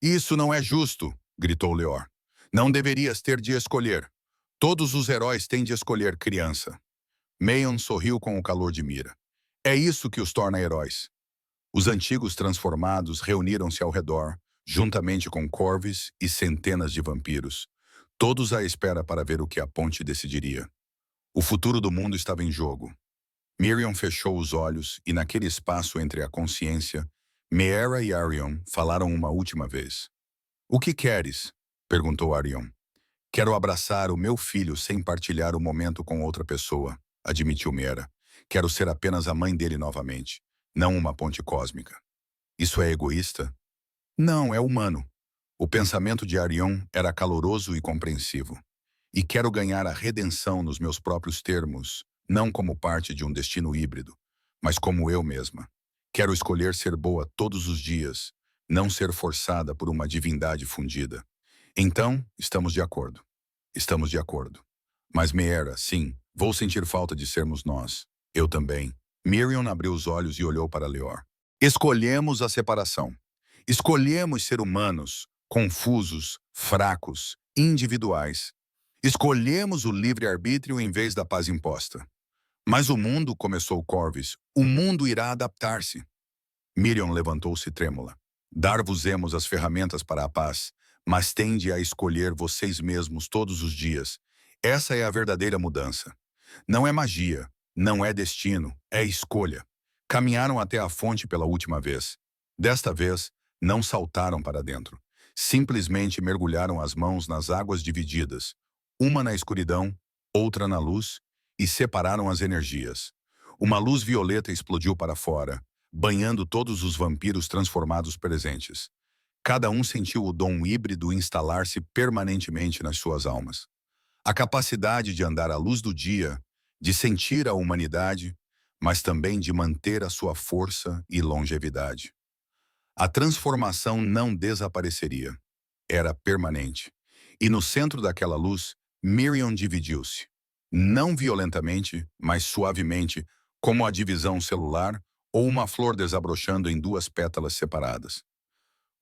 Speaker 1: Isso não é justo, gritou Leor. Não deverias ter de escolher. Todos os heróis têm de escolher, criança. Meion sorriu com o calor de Mira. É isso que os torna heróis. Os antigos transformados reuniram-se ao redor, juntamente com Corvus e centenas de vampiros, todos à espera para ver o que a ponte decidiria. O futuro do mundo estava em jogo. Miriam fechou os olhos e naquele espaço entre a consciência, Meera e Arion falaram uma última vez. O que queres? Perguntou Arion. Quero abraçar o meu filho sem partilhar o momento com outra pessoa, admitiu Meera. Quero ser apenas a mãe dele novamente, não uma ponte cósmica. Isso é egoísta? Não, é humano. O pensamento de Arion era caloroso e compreensivo. E quero ganhar a redenção nos meus próprios termos, não como parte de um destino híbrido, mas como eu mesma. Quero escolher ser boa todos os dias, não ser forçada por uma divindade fundida. Então, estamos de acordo. Estamos de acordo. Mas Meera, sim, vou sentir falta de sermos nós. Eu também. Miriam abriu os olhos e olhou para Leor. Escolhemos a separação. Escolhemos ser humanos, confusos, fracos, individuais. Escolhemos o livre-arbítrio em vez da paz imposta. Mas o mundo, começou Corvus, o mundo irá adaptar-se. Miriam levantou-se trêmula. Dar-vos-emos as ferramentas para a paz, mas tende a escolher vocês mesmos todos os dias. Essa é a verdadeira mudança. Não é magia, não é destino, é escolha. Caminharam até a fonte pela última vez. Desta vez, não saltaram para dentro. Simplesmente mergulharam as mãos nas águas divididas, uma na escuridão, outra na luz, e separaram as energias. Uma luz violeta explodiu para fora, banhando todos os vampiros transformados presentes. Cada um sentiu o dom híbrido instalar-se permanentemente nas suas almas. A capacidade de andar à luz do dia, de sentir a humanidade, mas também de manter a sua força e longevidade. A transformação não desapareceria. Era permanente. E no centro daquela luz, Miriam dividiu-se. Não violentamente, mas suavemente, como a divisão celular ou uma flor desabrochando em duas pétalas separadas.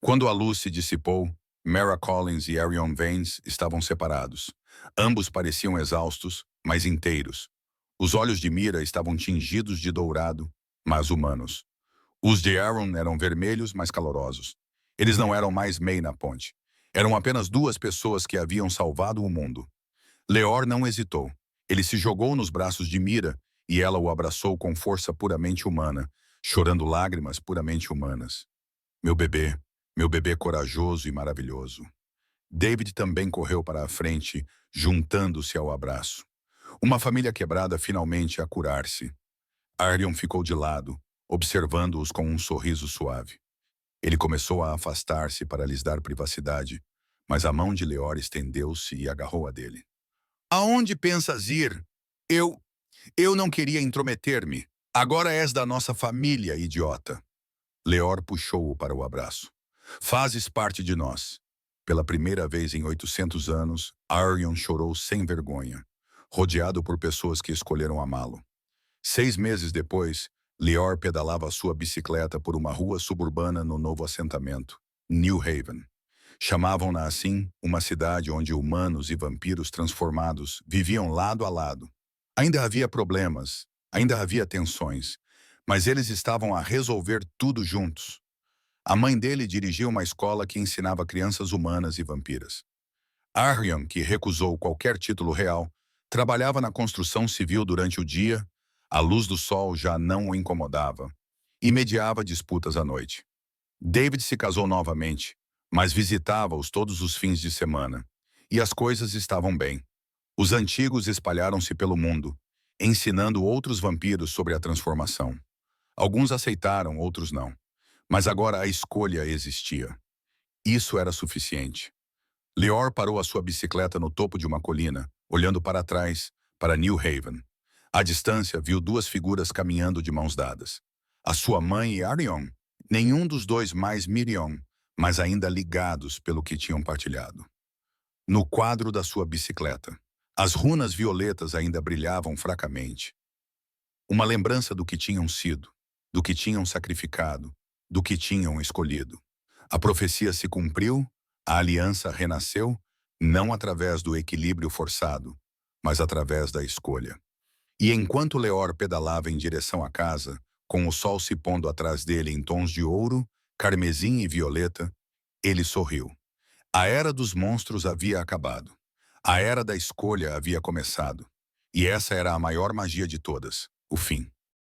Speaker 1: Quando a luz se dissipou, Mara Collins e Arion Vance estavam separados. Ambos pareciam exaustos, mas inteiros. Os olhos de Mira estavam tingidos de dourado, mas humanos. Os de Aaron eram vermelhos, mas calorosos. Eles não eram mais May na ponte. Eram apenas duas pessoas que haviam salvado o mundo. Leor não hesitou. Ele se jogou nos braços de Mira e ela o abraçou com força puramente humana, chorando lágrimas puramente humanas. Meu bebê corajoso e maravilhoso. David também correu para a frente, juntando-se ao abraço. Uma família quebrada finalmente a curar-se. Arion ficou de lado, observando-os com um sorriso suave. Ele começou a afastar-se para lhes dar privacidade, mas a mão de Leor estendeu-se e agarrou a dele. Aonde pensas ir? Eu não queria intrometer-me. Agora és da nossa família, idiota. Leor puxou-o para o abraço. Fazes parte de nós. Pela primeira vez em 800 anos, Arion chorou sem vergonha, rodeado por pessoas que escolheram amá-lo. 6 meses depois, Leor pedalava sua bicicleta por uma rua suburbana no novo assentamento, New Haven. Chamavam-na assim uma cidade onde humanos e vampiros transformados viviam lado a lado. Ainda havia problemas, ainda havia tensões, mas eles estavam a resolver tudo juntos. A mãe dele dirigia uma escola que ensinava crianças humanas e vampiras. Arion, que recusou qualquer título real, trabalhava na construção civil durante o dia, a luz do sol já não o incomodava, e mediava disputas à noite. David se casou novamente, mas visitava-os todos os fins de semana, e as coisas estavam bem. Os antigos espalharam-se pelo mundo, ensinando outros vampiros sobre a transformação. Alguns aceitaram, outros não. Mas agora a escolha existia. Isso era suficiente. Leor parou a sua bicicleta no topo de uma colina, olhando para trás, para New Haven. À distância, viu duas figuras caminhando de mãos dadas. A sua mãe e Arion. Nenhum dos dois mais Miriam, mas ainda ligados pelo que tinham partilhado. No quadro da sua bicicleta, as runas violetas ainda brilhavam fracamente. Uma lembrança do que tinham sido, do que tinham sacrificado, do que tinham escolhido. A profecia se cumpriu, a aliança renasceu, não através do equilíbrio forçado, mas através da escolha. E enquanto Leor pedalava em direção à casa, com o sol se pondo atrás dele em tons de ouro, carmesim e violeta, ele sorriu. A era dos monstros havia acabado. A era da escolha havia começado. E essa era a maior magia de todas, o fim.